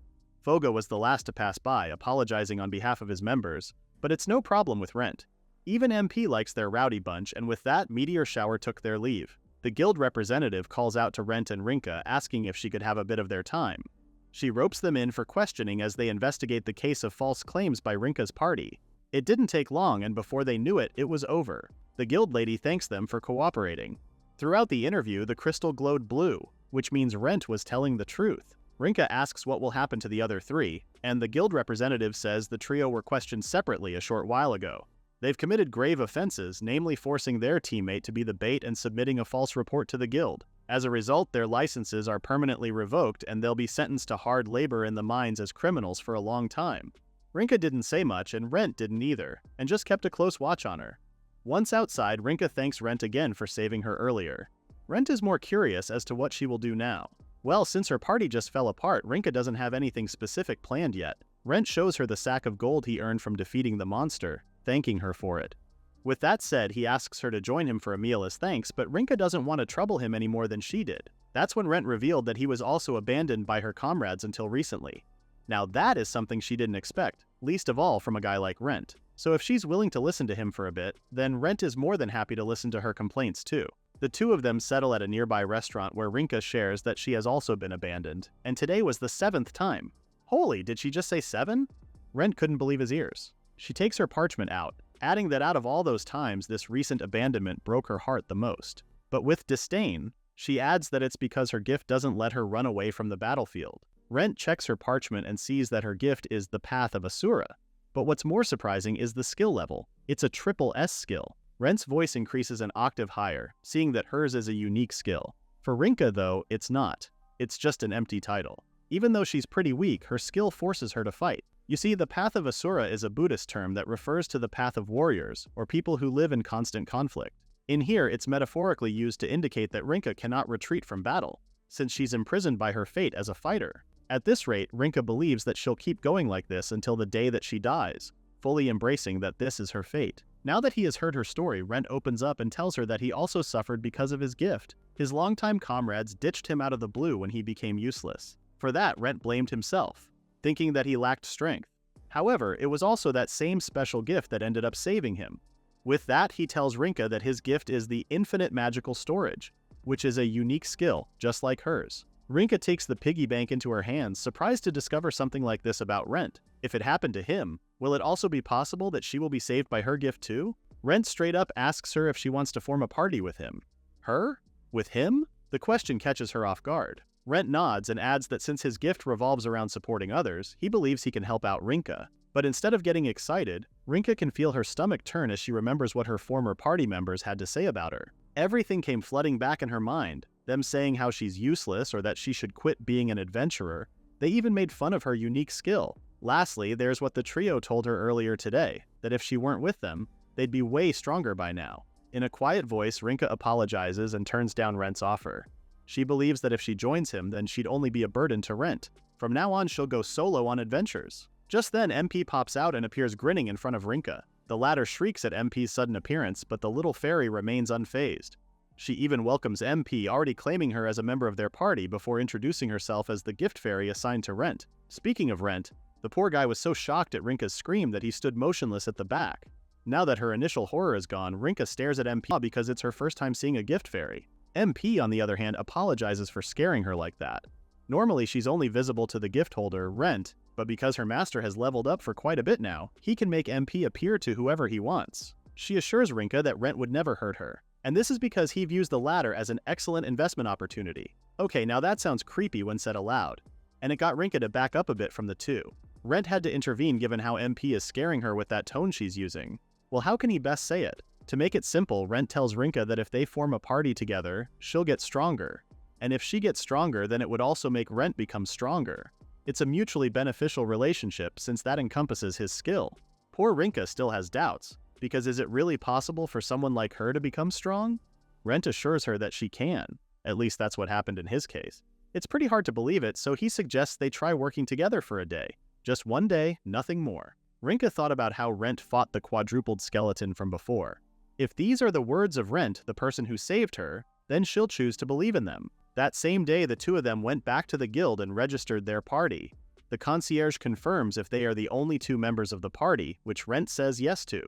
Foga was the last to pass by, apologizing on behalf of his members, but it's no problem with Rent. Even MP likes their rowdy bunch, and with that, Meteor Shower took their leave. The guild representative calls out to Rent and Rinka, asking if she could have a bit of their time. She ropes them in for questioning as they investigate the case of false claims by Rinka's party. It didn't take long, and before they knew it, it was over. The guild lady thanks them for cooperating. Throughout the interview, the crystal glowed blue, which means Rent was telling the truth. Rinka asks what will happen to the other three, and the guild representative says the trio were questioned separately a short while ago. They've committed grave offenses, namely forcing their teammate to be the bait and submitting a false report to the guild. As a result, their licenses are permanently revoked and they'll be sentenced to hard labor in the mines as criminals for a long time. Rinka didn't say much and Rent didn't either, and just kept a close watch on her. Once outside, Rinka thanks Rent again for saving her earlier. Rent is more curious as to what she will do now. Well, since her party just fell apart, Rinka doesn't have anything specific planned yet. Rent shows her the sack of gold he earned from defeating the monster, thanking her for it. With that said, he asks her to join him for a meal as thanks, but Rinka doesn't want to trouble him any more than she did. That's when Rent revealed that he was also abandoned by her comrades until recently. Now that is something she didn't expect, least of all from a guy like Rent. So if she's willing to listen to him for a bit, then Rent is more than happy to listen to her complaints too. The two of them settle at a nearby restaurant where Rinka shares that she has also been abandoned, and today was the 7th time. Holy, did she just say 7? Rent couldn't believe his ears. She takes her parchment out, adding that out of all those times, this recent abandonment broke her heart the most. But with disdain, she adds that it's because her gift doesn't let her run away from the battlefield. Rent checks her parchment and sees that her gift is the Path of Asura. But what's more surprising is the skill level. It's a triple S skill. Rent's voice increases an octave higher, seeing that hers is a unique skill. For Rinka, though, it's not. It's just an empty title. Even though she's pretty weak, her skill forces her to fight. You see, the Path of Asura is a Buddhist term that refers to the path of warriors, or people who live in constant conflict. In here, it's metaphorically used to indicate that Rinka cannot retreat from battle, since she's imprisoned by her fate as a fighter. At this rate, Rinka believes that she'll keep going like this until the day that she dies, fully embracing that this is her fate. Now that he has heard her story, Rent opens up and tells her that he also suffered because of his gift. His longtime comrades ditched him out of the blue when he became useless. For that, Rent blamed himself, thinking that he lacked strength. However, it was also that same special gift that ended up saving him. With that, he tells Rinka that his gift is the Infinite Magical Storage, which is a unique skill, just like hers. Rinka takes the piggy bank into her hands, surprised to discover something like this about Rent. If it happened to him, will it also be possible that she will be saved by her gift too? Rent straight up asks her if she wants to form a party with him. Her? With him? The question catches her off guard. Rent nods and adds that since his gift revolves around supporting others, he believes he can help out Rinka. But instead of getting excited, Rinka can feel her stomach turn as she remembers what her former party members had to say about her. Everything came flooding back in her mind, them saying how she's useless or that she should quit being an adventurer. They even made fun of her unique skill. Lastly, there's what the trio told her earlier today, that if she weren't with them, they'd be way stronger by now. In a quiet voice, Rinka apologizes and turns down Rent's offer. She believes that if she joins him, then she'd only be a burden to Rent. From now on, she'll go solo on adventures. Just then, MP pops out and appears grinning in front of Rinka. The latter shrieks at MP's sudden appearance, but the little fairy remains unfazed. She even welcomes MP, already claiming her as a member of their party before introducing herself as the gift fairy assigned to Rent. Speaking of Rent, the poor guy was so shocked at Rinka's scream that he stood motionless at the back. Now that her initial horror is gone, Rinka stares at MP because it's her first time seeing a gift fairy. MP, on the other hand, apologizes for scaring her like that. Normally, she's only visible to the gift holder, Rent, but because her master has leveled up for quite a bit now, he can make MP appear to whoever he wants. She assures Rinka that Rent would never hurt her, and this is because he views the latter as an excellent investment opportunity. Okay, now that sounds creepy when said aloud, and it got Rinka to back up a bit from the two. Rent had to intervene given how MP is scaring her with that tone she's using. Well, how can he best say it? To make it simple, Rent tells Rinka that if they form a party together, she'll get stronger. And if she gets stronger, then it would also make Rent become stronger. It's a mutually beneficial relationship since that encompasses his skill. Poor Rinka still has doubts, because is it really possible for someone like her to become strong? Rent assures her that she can. At least that's what happened in his case. It's pretty hard to believe it, so he suggests they try working together for a day. Just one day, nothing more. Rinka thought about how Rent fought the quadrupled skeleton from before. If these are the words of Rent, the person who saved her, then she'll choose to believe in them. That same day, the two of them went back to the guild and registered their party. The concierge confirms if they are the only two members of the party, which Rent says yes to.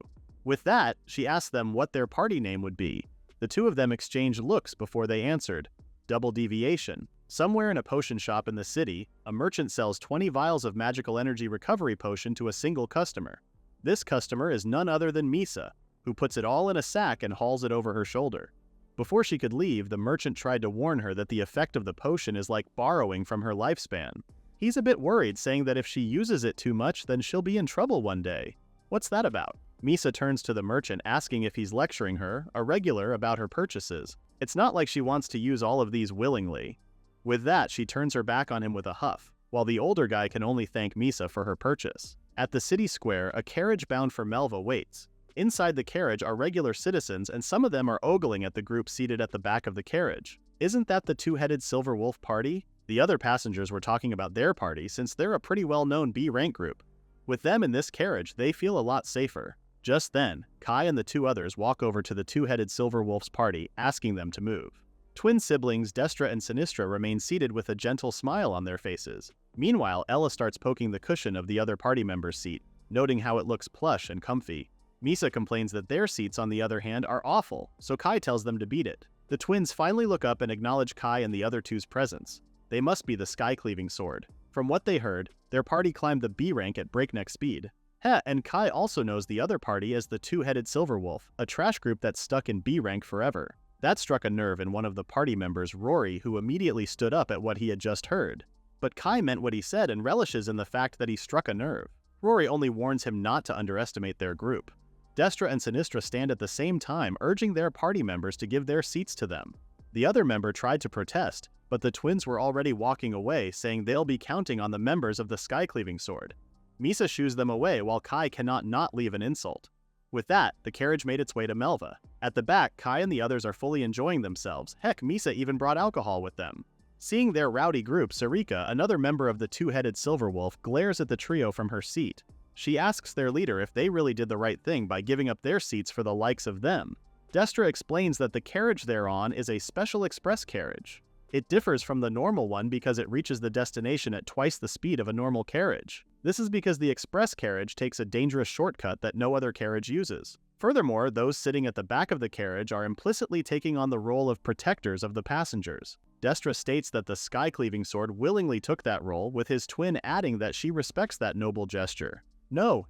With that, she asks them what their party name would be. The two of them exchanged looks before they answered. Double Deviation. Somewhere in a potion shop in the city, a merchant sells 20 vials of magical energy recovery potion to a single customer. This customer is none other than Misa, who puts it all in a sack and hauls it over her shoulder. Before she could leave, the merchant tried to warn her that the effect of the potion is like borrowing from her lifespan. He's a bit worried, saying that if she uses it too much, then she'll be in trouble one day. What's that about? Misa turns to the merchant, asking if he's lecturing her, a regular, about her purchases. It's not like she wants to use all of these willingly. With that, she turns her back on him with a huff, while the older guy can only thank Misa for her purchase. At the city square, a carriage bound for Melva waits. Inside the carriage are regular citizens, and some of them are ogling at the group seated at the back of the carriage. Isn't that the two-headed silver wolf party? The other passengers were talking about their party since they're a pretty well-known B-rank group. With them in this carriage, they feel a lot safer. Just then, Kai and the two others walk over to the two-headed silver wolf's party, asking them to move. Twin siblings Destra and Sinistra remain seated with a gentle smile on their faces. Meanwhile, Ella starts poking the cushion of the other party member's seat, noting how it looks plush and comfy. Misa complains that their seats, on the other hand, are awful, so Kai tells them to beat it. The twins finally look up and acknowledge Kai and the other two's presence. They must be the Skycleaving sword. From what they heard, their party climbed the B rank at breakneck speed. And Kai also knows the other party as the two-headed silver wolf, a trash group that's stuck in B rank forever. That struck a nerve in one of the party members, Rory, who immediately stood up at what he had just heard. But Kai meant what he said and relishes in the fact that he struck a nerve. Rory only warns him not to underestimate their group. Destra and Sinistra stand at the same time, urging their party members to give their seats to them. The other member tried to protest, but the twins were already walking away, saying they'll be counting on the members of the Skycleaving sword. Misa shoos them away while Kai cannot not leave an insult. With that, the carriage made its way to Melva. At the back, Kai and the others are fully enjoying themselves. Heck, Misa even brought alcohol with them. Seeing their rowdy group, Sarika, another member of the two-headed silver wolf, glares at the trio from her seat. She asks their leader if they really did the right thing by giving up their seats for the likes of them. Destra explains that the carriage they're on is a special express carriage. It differs from the normal one because it reaches the destination at twice the speed of a normal carriage. This is because the express carriage takes a dangerous shortcut that no other carriage uses. Furthermore, those sitting at the back of the carriage are implicitly taking on the role of protectors of the passengers. Destra states that the Skycleaving sword willingly took that role, with his twin adding that she respects that noble gesture. No.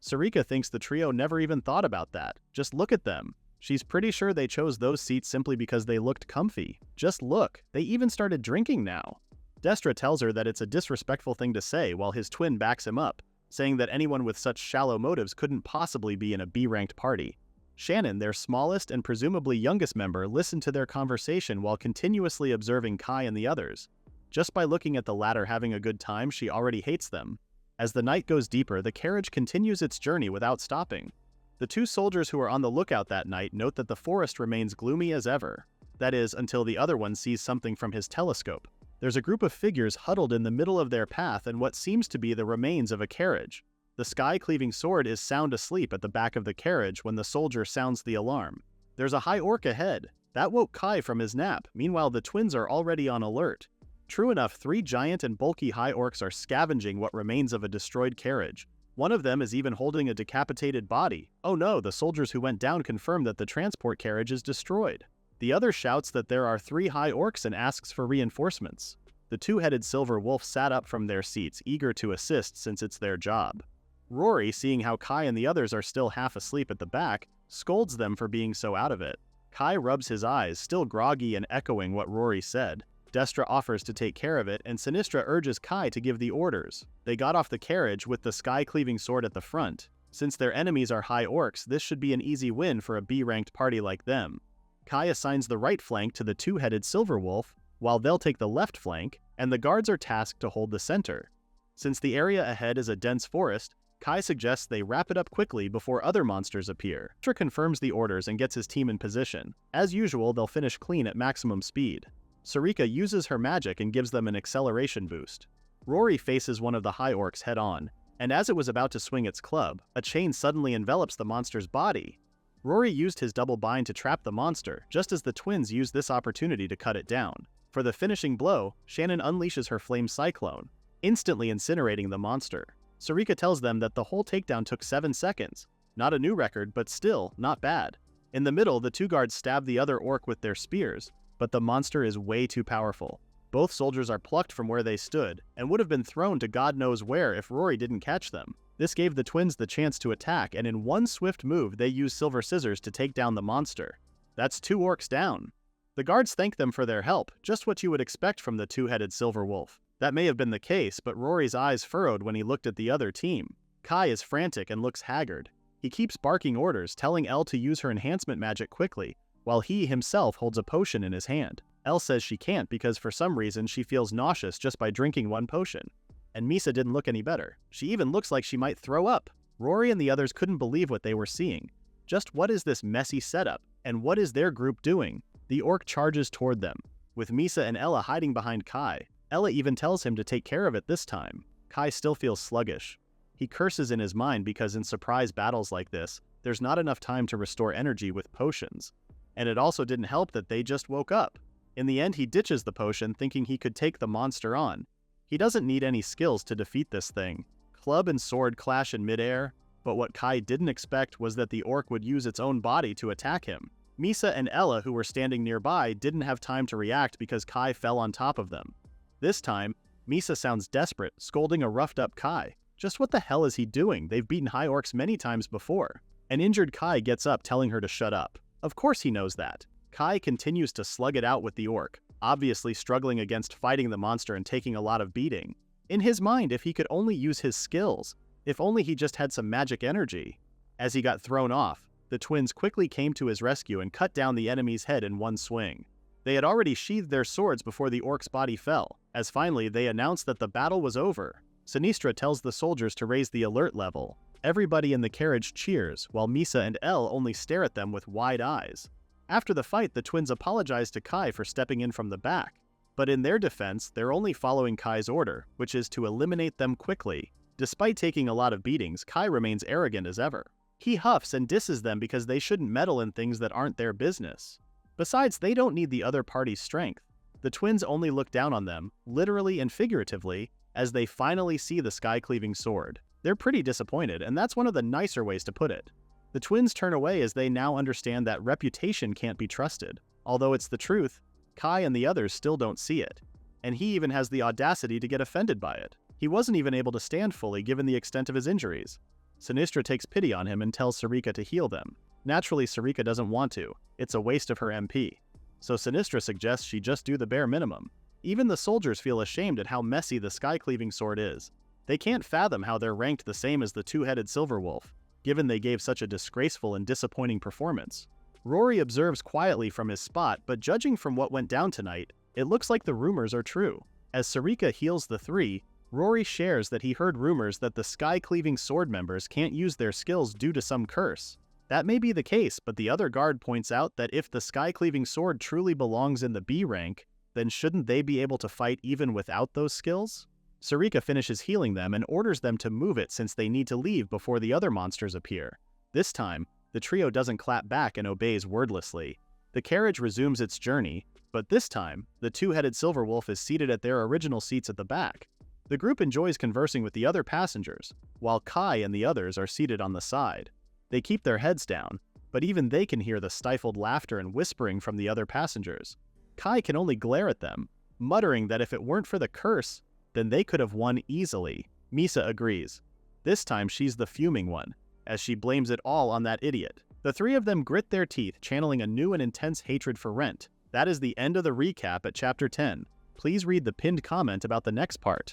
Sarika thinks the trio never even thought about that. Just look at them. She's pretty sure they chose those seats simply because they looked comfy. Just look, they even started drinking now. Destra tells her that it's a disrespectful thing to say, while his twin backs him up, saying that anyone with such shallow motives couldn't possibly be in a B-ranked party. Shannon, their smallest and presumably youngest member, listened to their conversation while continuously observing Kai and the others. Just by looking at the latter having a good time, she already hates them. As the night goes deeper, the carriage continues its journey without stopping. The two soldiers who are on the lookout that night note that the forest remains gloomy as ever. That is, until the other one sees something from his telescope. There's a group of figures huddled in the middle of their path and what seems to be the remains of a carriage. The Sky-Cleaving sword is sound asleep at the back of the carriage when the soldier sounds the alarm. There's a high orc ahead. That woke Kai from his nap. Meanwhile, the twins are already on alert. True enough, 3 giant and bulky high orcs are scavenging what remains of a destroyed carriage. One of them is even holding a decapitated body. Oh no, the soldiers who went down confirm that the transport carriage is destroyed. The other shouts that there are 3 high orcs and asks for reinforcements. The two-headed silver wolf sat up from their seats, eager to assist since it's their job. Rory, seeing how Kai and the others are still half asleep at the back, scolds them for being so out of it. Kai rubs his eyes, still groggy and echoing what Rory said. Destra offers to take care of it, and Sinistra urges Kai to give the orders. They got off the carriage with the Sky-Cleaving sword at the front. Since their enemies are high orcs, this should be an easy win for a B-ranked party like them. Kai assigns the right flank to the two-headed silver wolf, while they'll take the left flank, and the guards are tasked to hold the center. Since the area ahead is a dense forest, Kai suggests they wrap it up quickly before other monsters appear. Destra confirms the orders and gets his team in position. As usual, they'll finish clean at maximum speed. Sarika uses her magic and gives them an acceleration boost. Rory faces one of the high orcs head-on, and as it was about to swing its club, a chain suddenly envelops the monster's body. Rory used his double bind to trap the monster, just as the twins used this opportunity to cut it down. For the finishing blow, Shannon unleashes her flame cyclone, instantly incinerating the monster. Sarika tells them that the whole takedown took 7 seconds. Not a new record, but still, not bad. In the middle, the 2 guards stab the other orc with their spears, but the monster is way too powerful. Both soldiers are plucked from where they stood, and would have been thrown to God knows where if Rory didn't catch them. This gave the twins the chance to attack, and in one swift move they use silver scissors to take down the monster. That's 2 orcs down. The guards thank them for their help, just what you would expect from the two-headed silver wolf. That may have been the case, but Rory's eyes furrowed when he looked at the other team. Kai is frantic and looks haggard. He keeps barking orders, telling Elle to use her enhancement magic quickly, while he himself holds a potion in his hand. Elle says she can't because for some reason she feels nauseous just by drinking 1 potion. And Misa didn't look any better. She even looks like she might throw up. Rory and the others couldn't believe what they were seeing. Just what is this messy setup, and what is their group doing? The orc charges toward them, with Misa and Ella hiding behind Kai. Ella even tells him to take care of it this time. Kai still feels sluggish. He curses in his mind because in surprise battles like this, there's not enough time to restore energy with potions. And it also didn't help that they just woke up. In the end, he ditches the potion thinking he could take the monster on. He doesn't need any skills to defeat this thing. Club and sword clash in midair, but what Kai didn't expect was that the orc would use its own body to attack him. Misa and Ella, who were standing nearby, didn't have time to react because Kai fell on top of them. This time, Misa sounds desperate, scolding a roughed-up Kai. Just what the hell is he doing? They've beaten high orcs many times before. An injured Kai gets up telling her to shut up. Of course he knows that. Kai continues to slug it out with the orc, obviously struggling against fighting the monster and taking a lot of beating. In his mind, if he could only use his skills, if only he just had some magic energy. As he got thrown off, the twins quickly came to his rescue and cut down the enemy's head in 1 swing. They had already sheathed their swords before the orc's body fell, as finally they announced that the battle was over. Sinistra tells the soldiers to raise the alert level. Everybody in the carriage cheers, while Misa and Elle only stare at them with wide eyes. After the fight, the twins apologize to Kai for stepping in from the back. But in their defense, they're only following Kai's order, which is to eliminate them quickly. Despite taking a lot of beatings, Kai remains arrogant as ever. He huffs and disses them because they shouldn't meddle in things that aren't their business. Besides, they don't need the other party's strength. The twins only look down on them, literally and figuratively, as they finally see the sky-cleaving sword. They're pretty disappointed, and that's one of the nicer ways to put it. The twins turn away as they now understand that reputation can't be trusted. Although it's the truth, Kai and the others still don't see it. And he even has the audacity to get offended by it. He wasn't even able to stand fully given the extent of his injuries. Sinistra takes pity on him and tells Sarika to heal them. Naturally, Sarika doesn't want to. It's a waste of her MP. So Sinistra suggests she just do the bare minimum. Even the soldiers feel ashamed at how messy the sky-cleaving sword is. They can't fathom how they're ranked the same as the two-headed silver wolf, given they gave such a disgraceful and disappointing performance. Rory observes quietly from his spot, but judging from what went down tonight, it looks like the rumors are true. As Sarika heals the 3, Rory shares that he heard rumors that the sky-cleaving sword members can't use their skills due to some curse. That may be the case, but the other guard points out that if the sky-cleaving sword truly belongs in the B rank, then shouldn't they be able to fight even without those skills? Sarika finishes healing them and orders them to move it since they need to leave before the other monsters appear. This time, the trio doesn't clap back and obeys wordlessly. The carriage resumes its journey, but this time, the two-headed silver wolf is seated at their original seats at the back. The group enjoys conversing with the other passengers, while Kai and the others are seated on the side. They keep their heads down, but even they can hear the stifled laughter and whispering from the other passengers. Kai can only glare at them, muttering that if it weren't for the curse, then they could have won easily. Misa agrees. This time she's the fuming one, as she blames it all on that idiot. The 3 of them grit their teeth, channeling a new and intense hatred for Rent. That is the end of the recap at Chapter 10. Please read the pinned comment about the next part.